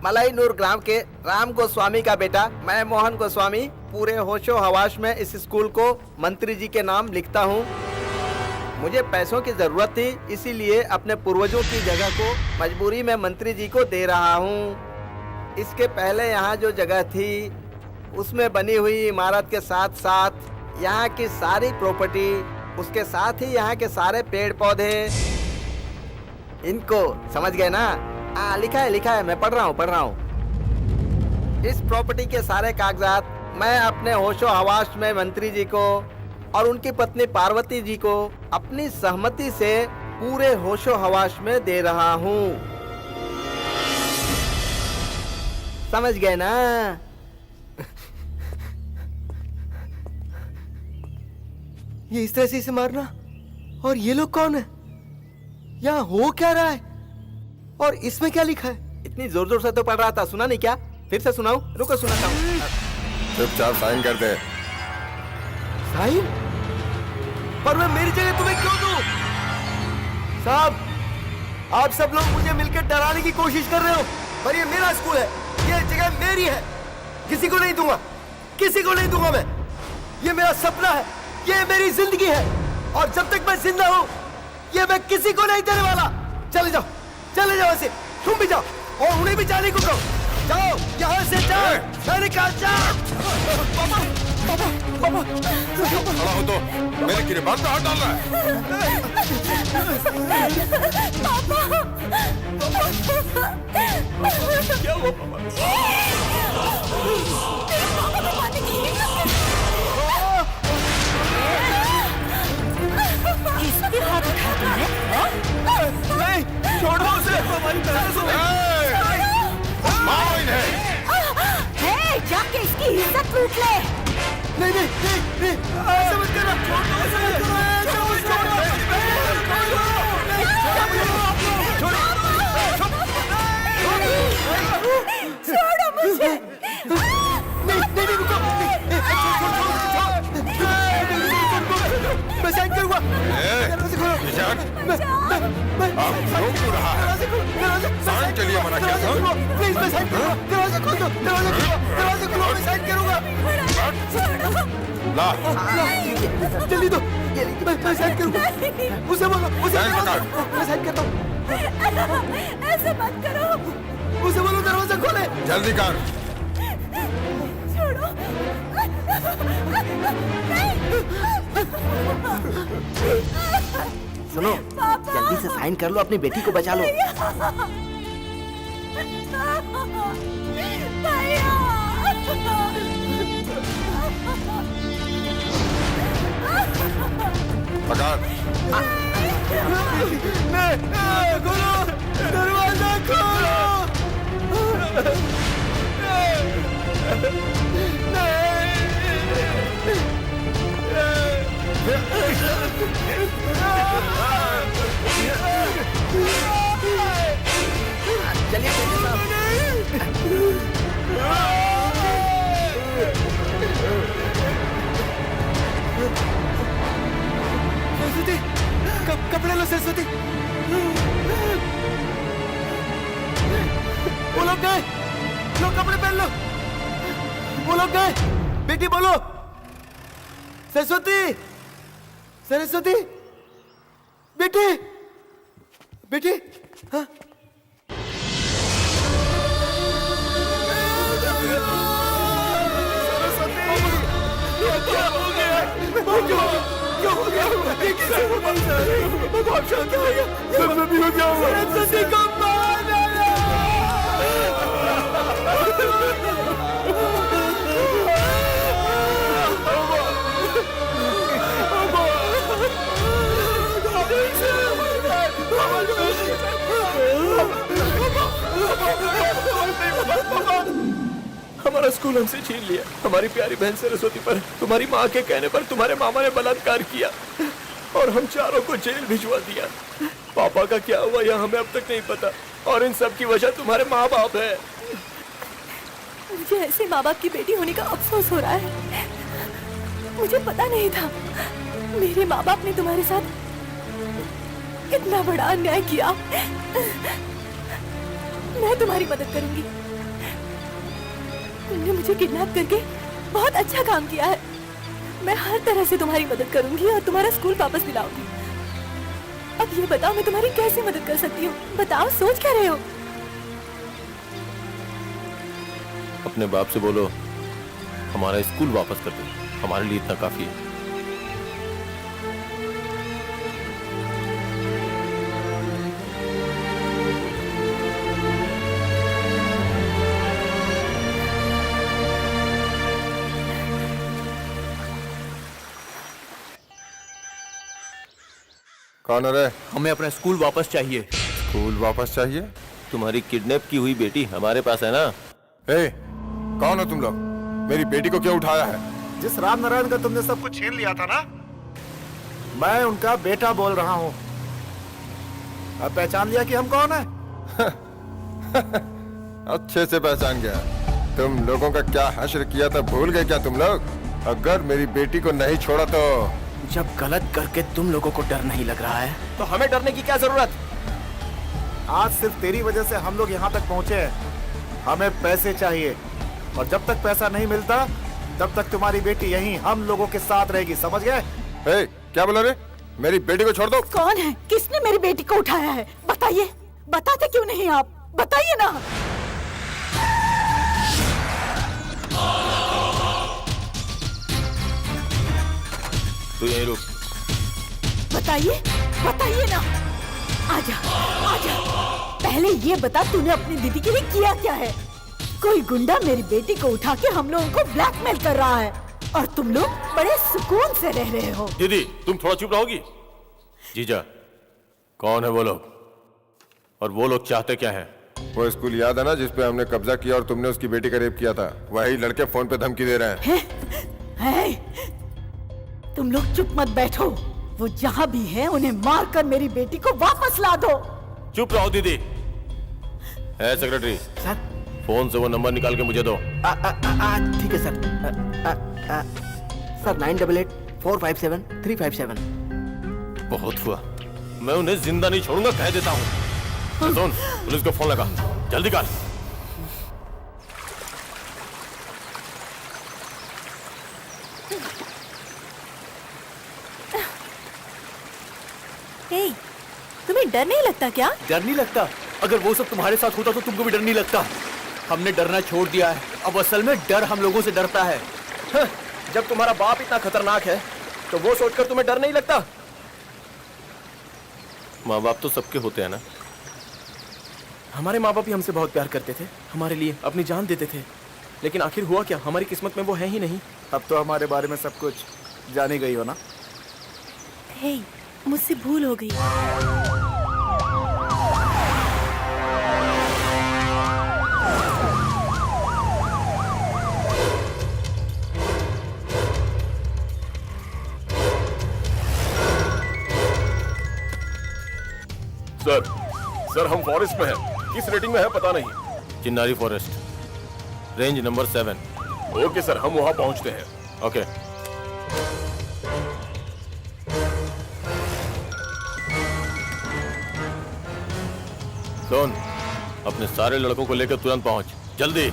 मलाई नूर ग्राम के राम गोस्वामी का बेटा मैं मोहन गोस्वामी पूरे होशो हवाश में इस स्कूल को मंत्री जी के नाम लिखता हूँ। मुझे पैसों की जरूरत थी, इसीलिए अपने पूर्वजों की जगह को मजबूरी में मंत्री जी को दे रहा हूँ। इसके पहले यहाँ जो जगह थी उसमें बनी हुई इमारत के साथ साथ यहाँ की सारी प्रॉपर्टी, उसके साथ ही यहाँ के सारे पेड़ पौधे, इनको समझ गए ना? लिखा है, मैं पढ़ रहा हूँ। इस प्रॉपर्टी के सारे कागजात मैं अपने होशो हवास में मंत्री जी को और उनकी पत्नी पार्वती जी को अपनी सहमति से पूरे होशो हवास में दे रहा हूँ। समझ गए ना? ये इस तरह से इसे मारना? और ये लोग कौन है? यहाँ हो क्या रहा है? और इसमें क्या लिखा है? इतनी जोर जोर से तो पढ़ रहा था, सुना नहीं क्या? फिर से सुनाऊं? रुको सुनाता हूँ। चुपचाप साइन कर दे। साइन? पर मैं मेरी जगह तुम्हें क्यों दूं? साहब, आप सब लोग मुझे मिलकर डराने की कोशिश कर रहे हो, पर ये मेरा स्कूल है, ये जगह मेरी है, किसी को नहीं दूंगा, किसी को नहीं दूंगा मैं। ये मेरा सपना है, ये मेरी जिंदगी है, और जब तक मैं जिंदा हूँ ये मैं किसी को नहीं देने वाला। चले जाओ ऐसे, तुम भी जाओ और उन्हें भी जाने को कहो। जाओ यहाँ से, जाओ, मैंने कहा जाओ। खड़ा हो तो मेरे गिरबान पे हाथ डाल रहा है। क्या हुआ पापा? इसके हाथ उठाया तुमने? नहीं, छोड़ दो उसे। हमारी तरह हे, जाके इसकी इज्जत लूट ले। नहीं, ऐसा मत करना। छोड़ दो उसे। छोड़ दो। क्यों क्यों रहा है? साइन के लिए मना किया था? प्लीज मैं साइन करूंगा। दरवाजा खोल दो, दरवाजा खोलो, दरवाजा खोलो, मैं साइन करूंगा। ला जल्दी दो, मैं साइन करूंगा। उसे बोलो, उसे साइन पकड़। मैं साइन करता हूँ। ऐसे मत करो। उसे बोलो दरवाजा खोले। जल्दी कर। छोड़ो। सुनो, जल्दी से साइन कर लो, अपनी बेटी को बचा लो। पकड़। खोलो, दरवाजा खोलो। चलिए सरस्वती, कपड़े लो सरस्वती। वो लोग गए, लो कपड़े पहन लो। वो लोग गए, बेटी बोलो सरस्वती, सरस्वती, बेटी, बेटी। हाँ क्या हो गया? क्या हो गया? ये कैसे हो गया? बादशाह क्या हो गया? सरस्वती को क्या हुआ? सरस्वती को मार डाला। हमारा स्कूल हमसे छीन लिया। हमारी प्यारी बहन सरस्वती पर तुम्हारी माँ के कहने पर तुम्हारे मामा ने बलात्कार किया और हम चारों को जेल भिजवा दिया। पापा का क्या हुआ यह हमें अब तक नहीं पता और इन सब की वजह तुम्हारे माँ बाप है। मुझे ऐसे माँ बाप की बेटी होने का अफसोस हो रहा है। मुझे पता नहीं था मेरे माँ बाप ने तुम्हारे साथ इतना बड़ा अन्याय किया। मैं तुम्हारी मदद करूंगी। तुमने मुझे किडनैप करके बहुत अच्छा काम किया है। मैं हर तरह से तुम्हारी मदद करूंगी और तुम्हारा स्कूल वापस दिलाऊंगी। अब ये बताओ मैं तुम्हारी कैसे मदद कर सकती हूँ? बताओ, सोच क्या रहे हो? अपने बाप से बोलो हमारा स्कूल वापस कर दो, हमारे लिए इतना काफी है। कौन है रे? हमें अपना स्कूल वापस चाहिए। स्कूल वापस चाहिए? तुम्हारी किडनैप की हुई बेटी हमारे पास है ना। ए, कौन हो तुम लोग? मेरी बेटी को क्यों उठाया है? जिस राम नारायण का तुमने सब कुछ छीन लिया था ना, मैं उनका बेटा बोल रहा हूँ। अब पहचान लिया कि हम कौन है? अच्छे से पहचान गया। तुम लोगों का क्या हश्र किया था भूल गए क्या तुम लोग? अगर मेरी बेटी को नहीं छोड़ा तो जब गलत करके तुम लोगों को डर नहीं लग रहा है तो हमें डरने की क्या जरूरत? आज सिर्फ तेरी वजह से हम लोग यहाँ तक पहुँचे हैं। हमें पैसे चाहिए और जब तक पैसा नहीं मिलता तब तक तुम्हारी बेटी यहीं हम लोगों के साथ रहेगी, समझ गए? ए, क्या बोला रे? मेरी बेटी को छोड़ दो। कौन है? किसने मेरी बेटी को उठाया है? बताइए, बताते क्यों नहीं आप? बताइए ना। तू यहीं रुक। बताइए, बताइए ना। आजा, आजा। पहले ये बता तूने अपनी दीदी के लिए किया क्या है? कोई गुंडा मेरी बेटी को उठा के हम लोगों को ब्लैकमेल कर रहा है और तुम लोग बड़े सुकून से रह रहे हो। दीदी तुम थोड़ा चुप रहोगी? जीजा, कौन है वो लोग और वो लोग चाहते क्या है? वो स्कूल याद है ना जिस पे हमने कब्जा किया और तुमने उसकी बेटी का रेप किया था? वही लड़के फोन पे धमकी दे रहे हैं। है? तुम लोग चुप मत बैठो। वो जहाँ भी है उन्हें मार कर मेरी बेटी को वापस ला दो। चुप रहो दीदी। है सेक्रेटरी, सर फोन से वो नंबर निकाल के मुझे दो। ठीक है सर। सर 988457 357। बहुत हुआ, मैं उन्हें जिंदा नहीं छोड़ूंगा, कह देता हूँ। सुन, पुलिस को फोन लगा, जल्दी कर। हे, तुम्हें डर नहीं लगता क्या? डर नहीं लगता? अगर वो सब तुम्हारे साथ होता तो तुमको भी डर नहीं लगता? हमने डरना छोड़ दिया है, अब असल में डर हम लोगों से डरता है। जब तुम्हारा बाप इतना खतरनाक है तो वो सोचकर तुम्हें डर नहीं लगता? माँ बाप तो सबके होते हैं ना। हमारे माँ बाप भी हमसे बहुत प्यार करते थे, हमारे लिए अपनी जान देते थे, लेकिन आखिर हुआ क्या? हमारी किस्मत में वो है ही नहीं। अब तो हमारे बारे में सब कुछ जानी गई हो ना। हे, मुझसे भूल हो गई। सर हम फॉरेस्ट में हैं। किस रेटिंग में है पता नहीं। Chinnari forest, range number 7। Okay sir, हम वहां पहुंचते हैं। ओके। सुन, अपने सारे लड़कों को लेकर तुरंत पहुंच, जल्दी।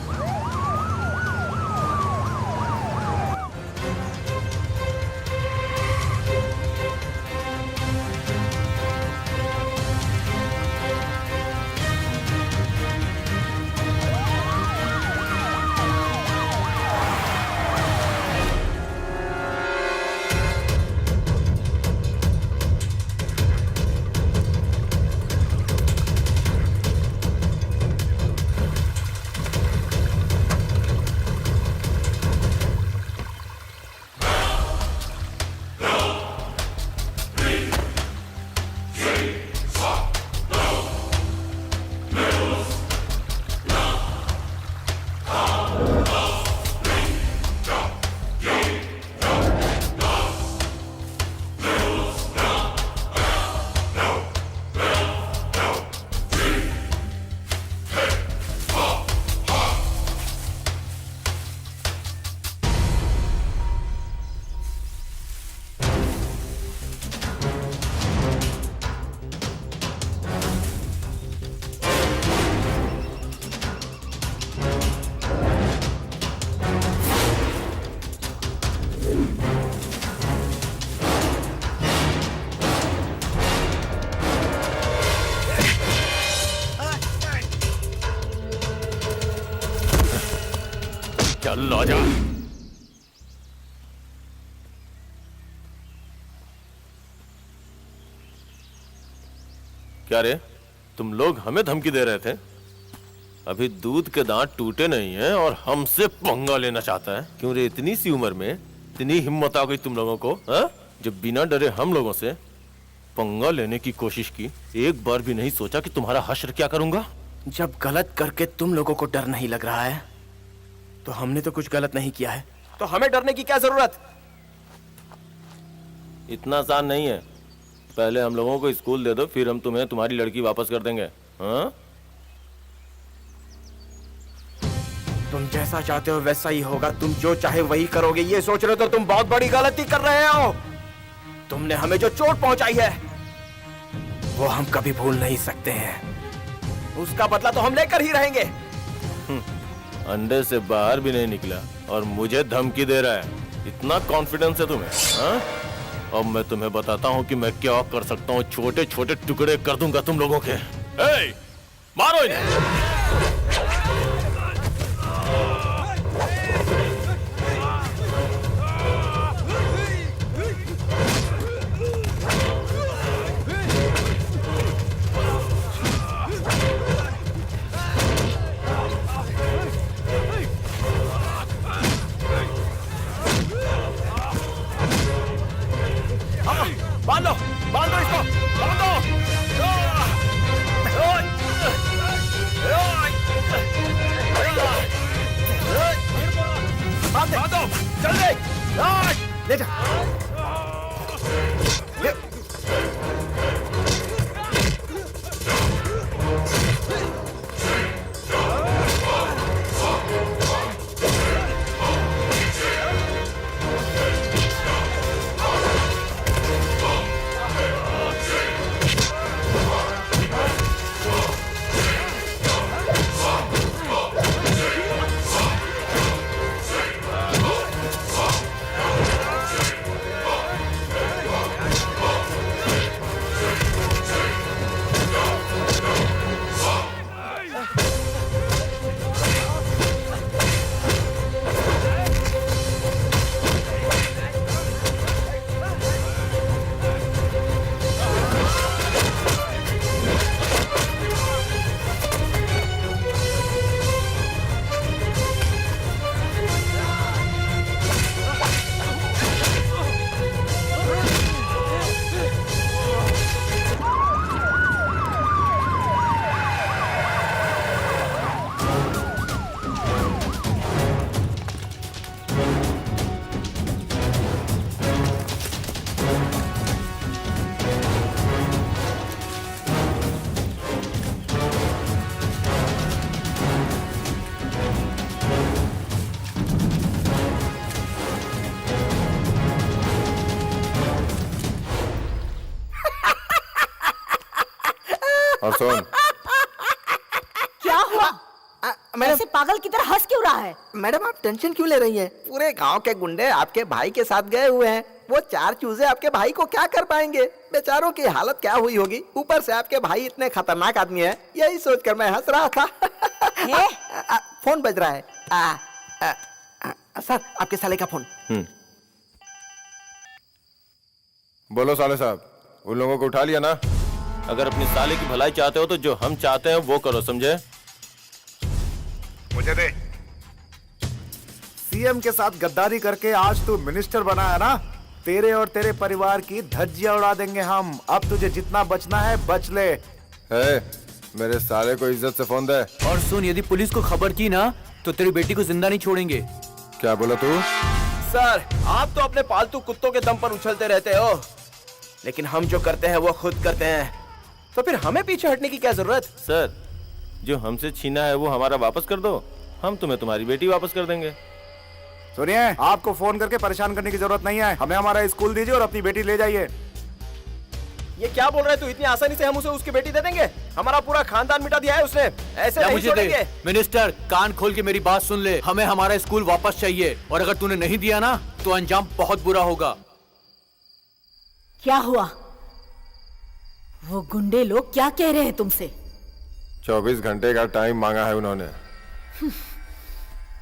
चल आ जा। क्या रे, तुम लोग हमें धमकी दे रहे थे? अभी दूध के दांत टूटे नहीं हैं और हमसे पंगा लेना चाहता है? क्यों रे, इतनी सी उम्र में इतनी हिम्मत आ गई तुम लोगों को, हा? जब बिना डरे हम लोगों से पंगा लेने की कोशिश की, एक बार भी नहीं सोचा कि तुम्हारा हश्र क्या करूंगा? जब गलत करके तुम लोगों को डर नहीं लग रहा है तो हमने तो कुछ गलत नहीं किया है, तो हमें डरने की क्या जरूरत? इतना आसान नहीं है। पहले हम लोगों को स्कूल दे दो, फिर हम तुम्हें तुम्हारी लड़की वापस कर देंगे। हाँ? तुम जैसा चाहते हो वैसा ही होगा, तुम जो चाहे वही करोगे, ये सोच रहे हो तो तुम बहुत बड़ी गलती कर रहे हो। तुमने हमें जो चोट पहुंचाई है वो हम कभी भूल नहीं सकते हैं, उसका बदला तो हम लेकर ही रहेंगे। अंडे से बाहर भी नहीं निकला और मुझे धमकी दे रहा है? इतना कॉन्फिडेंस है तुम्हें? हाँ? अब मैं तुम्हें बताता हूँ कि मैं क्या कर सकता हूँ। छोटे छोटे टुकड़े कर दूंगा तुम लोगों के। ए, मारो इन्हें। बांधो बांधो इसको, बांधो। बांधो जल्दी, ले जा। और सुन, क्या हुआ? ऐसे पागल की तरह हंस क्यों रहा है? मैडम आप टेंशन क्यों ले रही हैं? पूरे गांव के गुंडे आपके भाई के साथ गए हुए हैं। वो 4 चूजे आपके भाई को क्या कर पाएंगे? बेचारों की हालत क्या हुई होगी। ऊपर से आपके भाई इतने खतरनाक आदमी है, यही सोचकर मैं हंस रहा था। फोन बज रहा है। सर आपके साले का फोन। बोलो साले साहब, उन लोगों को उठा लिया ना? अगर अपने साले की भलाई चाहते हो तो जो हम चाहते हैं वो करो, समझे? मुझे दे। सीएम के साथ गद्दारी करके आज तू मिनिस्टर बना है ना? तेरे और तेरे परिवार की धज्जियां उड़ा देंगे हम। अब तुझे जितना बचना है बच ले। मेरे साले को इज्जत से फोन दे। और सुन, यदि पुलिस को खबर की ना तो तेरी बेटी को जिंदा नहीं छोड़ेंगे। क्या बोला तू? सर, आप तो अपने पालतू कुत्तों के दम पर उछलते रहते हो, लेकिन हम जो करते हैं वो खुद करते हैं, तो फिर हमें पीछे हटने की क्या जरूरत? सर, जो हमसे छीना है वो हमारा वापस कर दो, हम तुम्हें तुम्हारी बेटी वापस कर देंगे। सुनिए, आपको फोन करके परेशान करने की जरूरत नहीं है। हमें हमारा स्कूल दीजिए और अपनी बेटी ले जाइए। ये क्या बोल रहे हैं तू? इतनी आसानी से हम उसे उसकी बेटी दे देंगे? हमारा पूरा खानदान मिटा दिया है उसने, ऐसे नहीं छोड़ेंगे। मिनिस्टर, कान खोल के मेरी बात सुन ले। हमें हमारा स्कूल वापस चाहिए, और अगर तूने नहीं दिया ना तो अंजाम बहुत बुरा होगा। क्या हुआ? वो गुंडे लोग क्या कह रहे हैं तुमसे? 24 घंटे का टाइम मांगा है उन्होंने।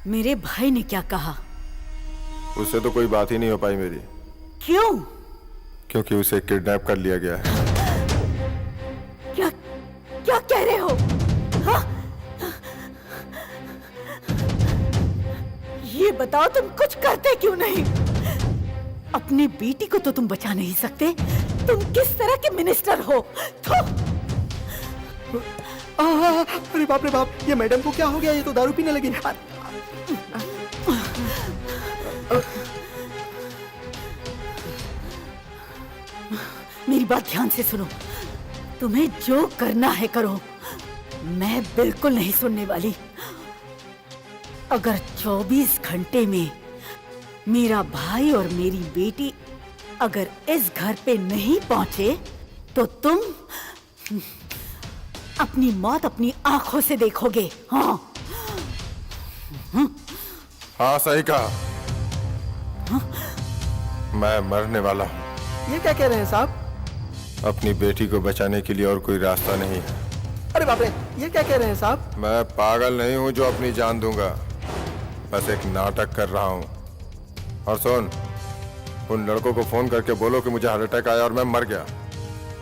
मेरे भाई ने क्या कहा? उससे तो कोई बात ही नहीं हो पाई मेरी। क्यों? क्योंकि उसे किडनैप कर लिया गया है। क्या क्या कह रहे हो? हाँ? ये बताओ, तुम कुछ करते क्यों नहीं? अपनी बेटी को तो तुम बचा नहीं सकते। तुम किस तरह के मिनिस्टर हो? अरे बाप रे बाप, ये मैडम को क्या हो गया? ये तो दारू पीने लगी। मेरी बात ध्यान से सुनो। तुम्हें जो करना है करो, मैं बिल्कुल नहीं सुनने वाली। अगर 24 घंटे में मेरा भाई और मेरी बेटी अगर इस घर पे नहीं पहुंचे तो तुम अपनी मौत अपनी आंखों से देखोगे। हाँ हाँ, सही कहा। मैं मरने वाला हूँ। ये क्या कह रहे हैं साहब? अपनी बेटी को बचाने के लिए और कोई रास्ता नहीं है। अरे बाप रे, ये क्या कह रहे हैं साहब? मैं पागल नहीं हूँ जो अपनी जान दूंगा, बस एक नाटक कर रहा हूँ। और सुन, उन लड़कों को फोन करके बोलो कि मुझे हार्ट अटैक आया और मैं मर गया।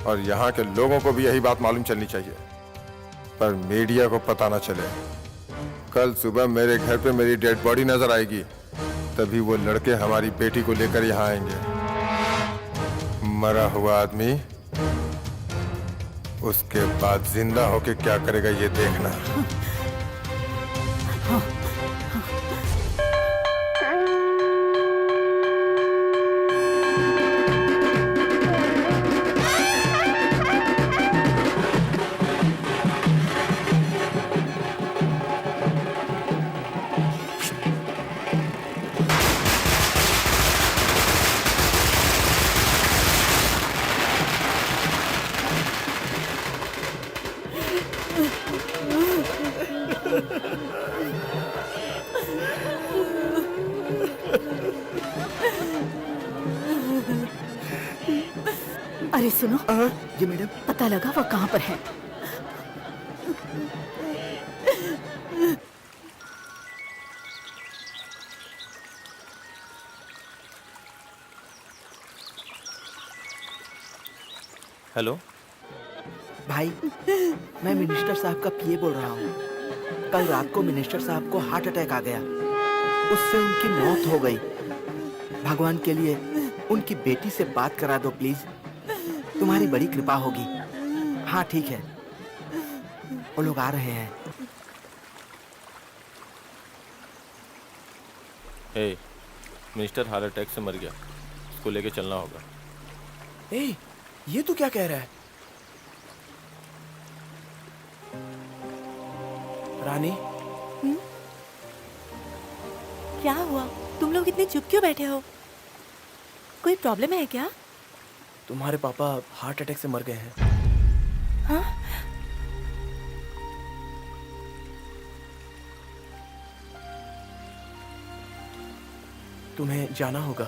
और यहाँ के लोगों को भी यही बात मालूम चलनी चाहिए, पर मीडिया को पता ना चले। कल सुबह मेरे घर पे मेरी डेड बॉडी नजर आएगी, तभी वो लड़के हमारी बेटी को लेकर यहाँ आएंगे। मरा हुआ आदमी उसके बाद जिंदा होके क्या करेगा ये देखना। अरे सुनो, जी मैडम। पता लगा वो कहाँ पर है? हेलो भाई, मैं मिनिस्टर साहब का पीए बोल रहा हूँ। कल रात को मिनिस्टर साहब को हार्ट अटैक आ गया, उससे उनकी मौत हो गई। भगवान के लिए उनकी बेटी से बात करा दो प्लीज, तुम्हारी बड़ी कृपा होगी। हाँ ठीक है, वो लोग आ रहे हैं। हे, मिनिस्टर हार्ट अटैक से मर गया, उसको लेके चलना होगा। ए, ये तू क्या कह रहा है? रानी, क्या हुआ? तुम लोग इतने चुप क्यों बैठे हो? कोई प्रॉब्लम है क्या? तुम्हारे पापा हार्ट अटैक से मर गए हैं। हाँ? तुम्हें जाना होगा।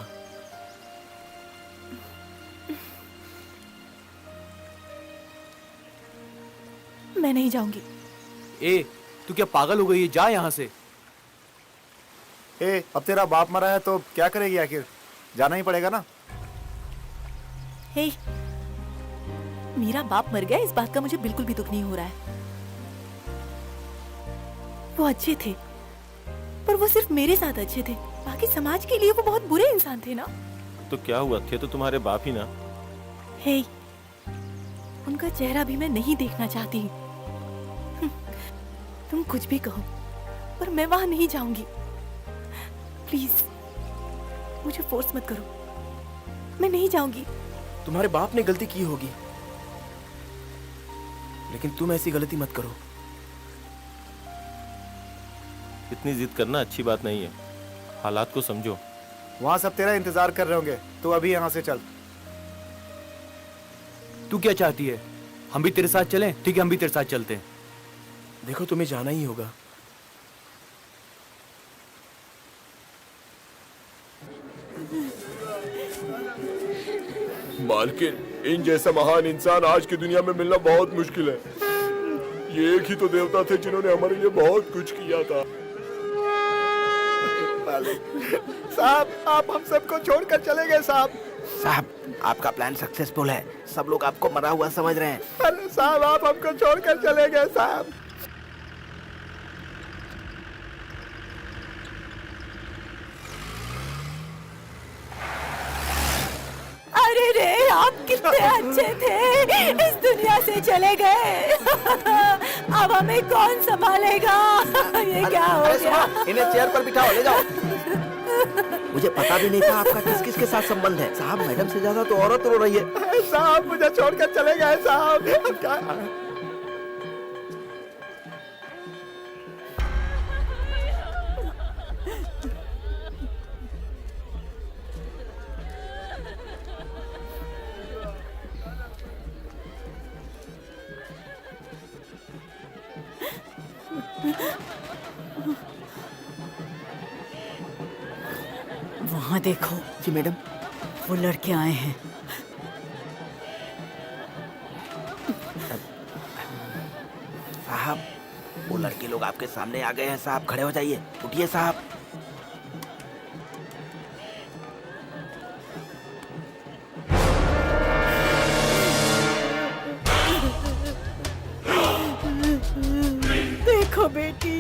मैं नहीं जाऊंगी। ए, तू क्या पागल हो गई है? जा यहाँ से। ए, अब तेरा बाप मरा है तो क्या करेगी आखिर? जाना ही पड़ेगा ना। हे, मेरा बाप मर गया इस बात का मुझे बिल्कुल भी दुख नहीं हो रहा है। वो अच्छे थे, पर वो सिर्फ मेरे साथ अच्छे थे, बाकी समाज के लिए वो बहुत बुरे इंसान थे ना। तो क्या हुआ, थे तो तुम्हारे बाप ही ना। हे, उनका चेहरा भी मैं नहीं देखना चाहती। तुम कुछ भी कहो, पर मैं वहां नहीं जाऊंगी। प्लीज मुझे फोर्स मत करो, मैं नहीं जाऊंगी। तुम्हारे बाप ने गलती की होगी, लेकिन तुम ऐसी गलती मत करो। इतनी जिद करना अच्छी बात नहीं है, हालात को समझो। वहां सब तेरा इंतजार कर रहे होंगे, तो अभी यहाँ से चल। तू क्या चाहती है? हम भी तेरे साथ चलें? ठीक है, हम भी तेरे साथ चलते हैं। देखो, तुम्हें जाना ही होगा। मालकिन, इन जैसा महान इंसान आज की दुनिया में मिलना बहुत मुश्किल है। ये एक ही तो देवता थे जिन्होंने हमारे लिए बहुत कुछ किया था। साहब, आप हम सबको छोड़कर चले गए साहब। साहब, आपका प्लान सक्सेसफुल है। सब लोग आपको मरा हुआ समझ रहे हैं। अरे साहब, आप हमको छोड़कर चले गए साहब। अरे रे, आप कितने अच्छे थे, इस दुनिया से चले गए। अब हमें कौन संभालेगा? ये क्या हो गया? इन्हें चेयर पर बिठाओ, ले जाओ। मुझे पता भी नहीं था आपका किस किस के साथ संबंध है। साहब, मैडम से ज्यादा तो औरत रो रही है। साहब, मुझे छोड़कर चले गए साहब। क्या? वहाँ देखो। जी मैडम। वो लड़के आए हैं। साहब, वो लड़के लोग आपके सामने आ गए हैं साहब। खड़े हो जाइए, उठिए साहब। देखो बेटी,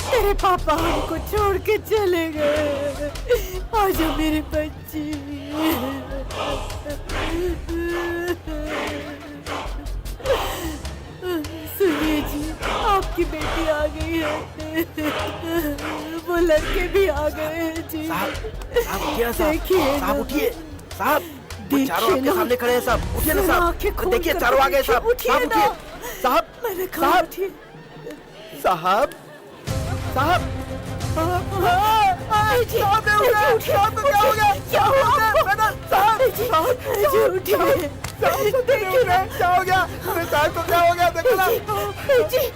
तेरे पापा हमको छोड़ के चले गए। आजा मेरे बच्ची। सुनिए जी, आपकी बेटी आ गई है। वो लड़के भी आ गए हैं जी। साहब उठिए साहब। देखिए साहब उठिए साहब। वो चारों देखिए आपके सामने खड़े हैं साहब। उठिए ना साहब। देखिए चारों आ गए साहब। साहब उठिए। साहब, मैंने कहा उठिए। साहब, साहब, साहब को क्या हो गया? क्या हुआ? साहब उठिए। देखिए क्या हो गया? अरे साहब को क्या हो गया? देखो ना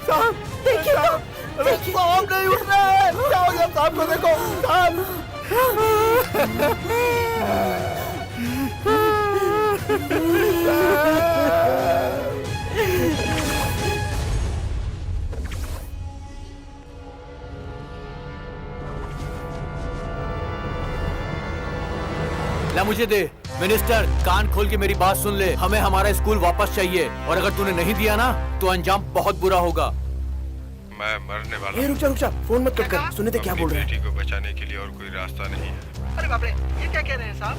साहब, देखिए अरे साहब नहीं उठ रहा है। क्या हो गया साहब को? देखो साहब। ला मुझे दे। मिनिस्टर, कान खोल के मेरी बात सुन ले। हमें हमारा स्कूल वापस चाहिए, और अगर तूने नहीं दिया ना तो अंजाम बहुत बुरा होगा। मैं मरने वाला। रुक जा, फोन मत कट कर। सुने थे क्या बोल रहे हैं? बेटी को बचाने के लिए और कोई रास्ता नहीं है। अरे बाप रे, ये क्या कह रहे हैं साहब?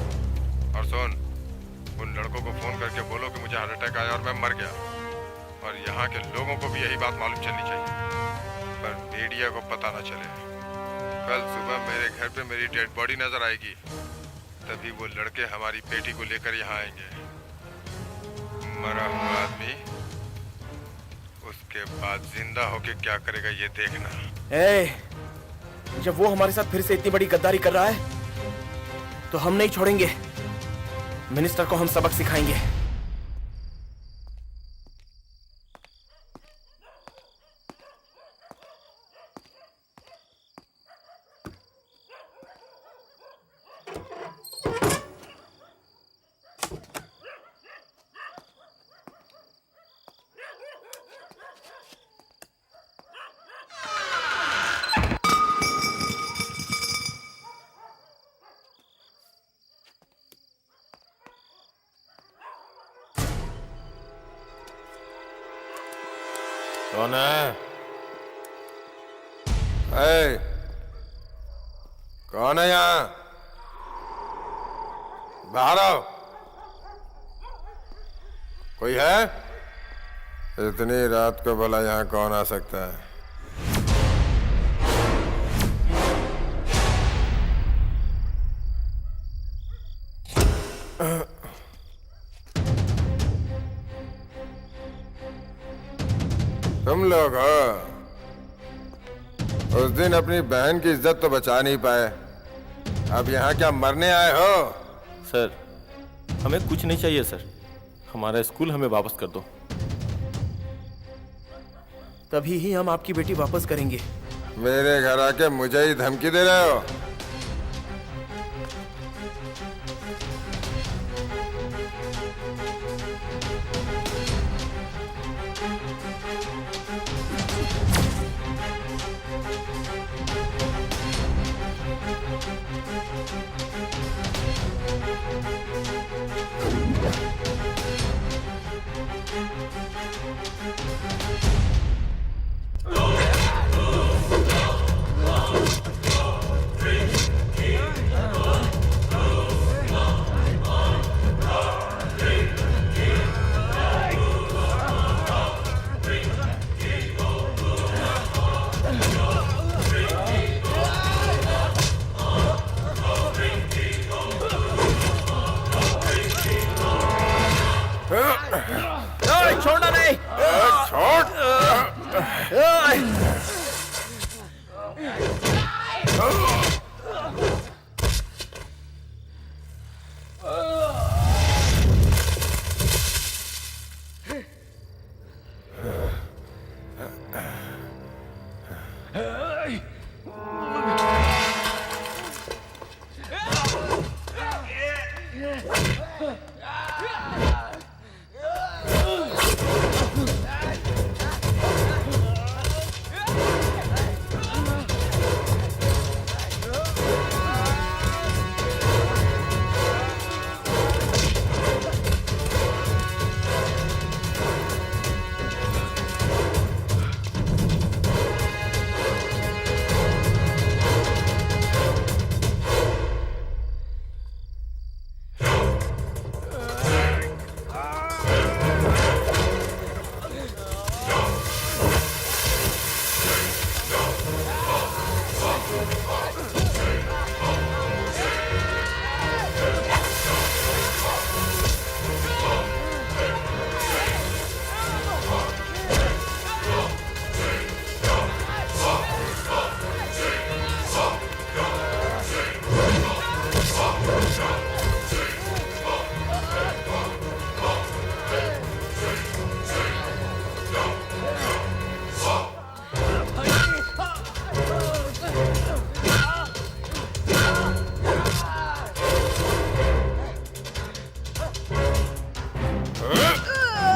और सुन, उन लड़कों को फोन करके बोलो कि मुझे हार्ट अटैक आया और मैं मर गया। और यहाँ के लोगों को भी यही बात मालूम चलनी चाहिए, पर मीडिया को पता न चले। कल सुबह मेरे घर पे मेरी डेड बॉडी नजर आएगी, तभी वो लड़के हमारी बेटी को लेकर यहाँ आएंगे। मरा हुआ आदमी उसके बाद जिंदा होके क्या करेगा ये देखना। जब वो हमारे साथ फिर से इतनी बड़ी गद्दारी कर रहा है तो हम नहीं छोड़ेंगे। मिनिस्टर को हम सबक सिखाएंगे। कौन है? ए, कौन है यहाँ? बाहर आओ। कोई है? इतनी रात को भला यहाँ कौन आ सकता है? तुम लोग हो? उस दिन अपनी बहन की इज्जत तो बचा नहीं पाए, अब यहाँ क्या मरने आए हो? सर, हमें कुछ नहीं चाहिए सर, हमारा स्कूल हमें वापस कर दो। तभी ही हम आपकी बेटी वापस करेंगे। मेरे घर आके मुझे ही धमकी दे रहे हो? छोड़ना नहीं। छोड़।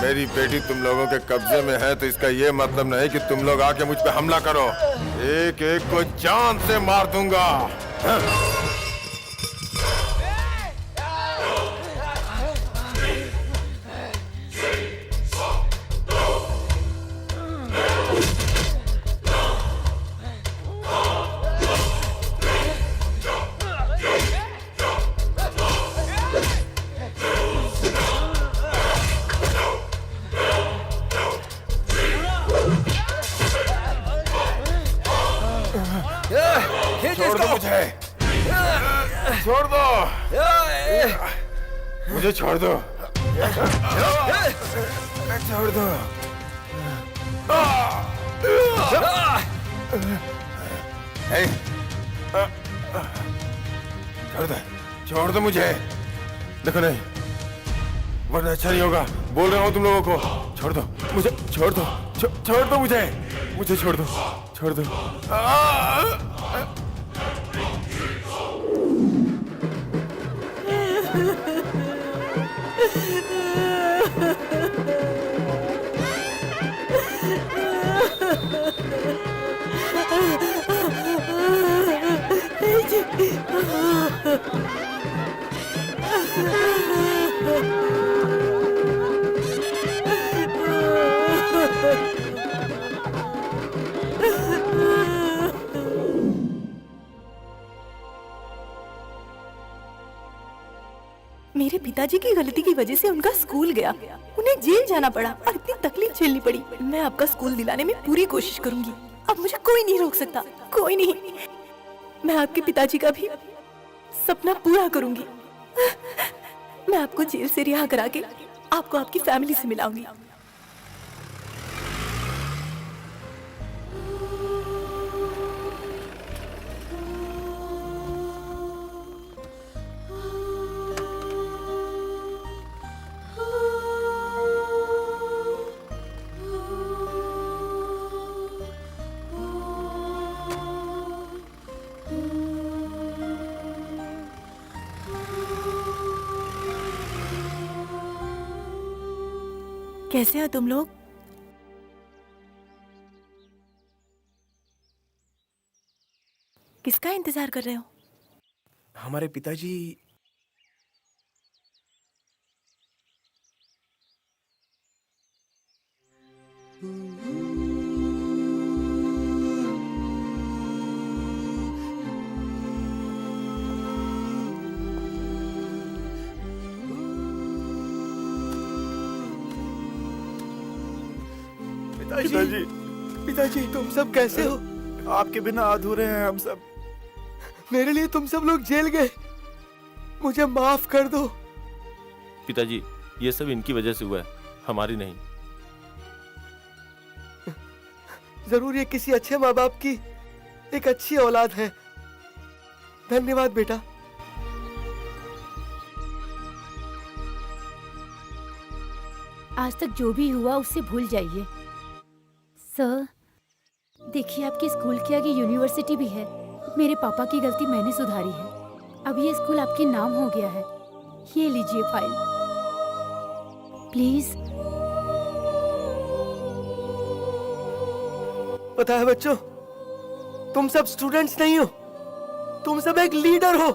मेरी बेटी तुम लोगों के कब्जे में है तो इसका ये मतलब नहीं कि तुम लोग आके मुझ पे हमला करो। एक एक को जान से मार दूंगा। छोड़ दो मुझे, छोड़ दो मुझे, छोड़ दो, छोड़ दो। छोड़ दो, छोड़ दो मुझे। देखो नहीं, वरना अच्छा नहीं होगा। बोल रहा हूँ तुम लोगों को, छोड़ दो मुझे, छोड़ दो, छोड़ दो मुझे, मुझे छोड़ दो, छोड़ दो। पिताजी की गलती की वजह से उनका स्कूल गया, उन्हें जेल जाना पड़ा और इतनी तकलीफ झेलनी पड़ी। मैं आपका स्कूल दिलाने में पूरी कोशिश करूंगी। अब मुझे कोई नहीं रोक सकता, कोई नहीं। मैं आपके पिताजी का भी सपना पूरा करूंगी। मैं आपको जेल से रिहा करा के आपको आपकी फैमिली से मिलाऊंगी। कैसे हो तुम लोग? किसका इंतजार कर रहे हो? हमारे पिताजी पिताजी, पिताजी तुम सब कैसे हो? आपके बिना अधूरे हैं हम सब। मेरे लिए तुम सब लोग जेल गए, मुझे माफ कर दो। पिताजी ये सब इनकी वजह से हुआ है, हमारी नहीं। जरूर ये किसी अच्छे माँ बाप की एक अच्छी औलाद है। धन्यवाद बेटा। आज तक जो भी हुआ उससे भूल जाइए। सर, देखिए आपके स्कूल के आगे यूनिवर्सिटी भी है। मेरे पापा की गलती मैंने सुधारी है। अब ये स्कूल आपके नाम हो गया है। ये लीजिए फाइल, प्लीज। पता है बच्चों, तुम सब स्टूडेंट्स नहीं हो, तुम सब एक लीडर हो।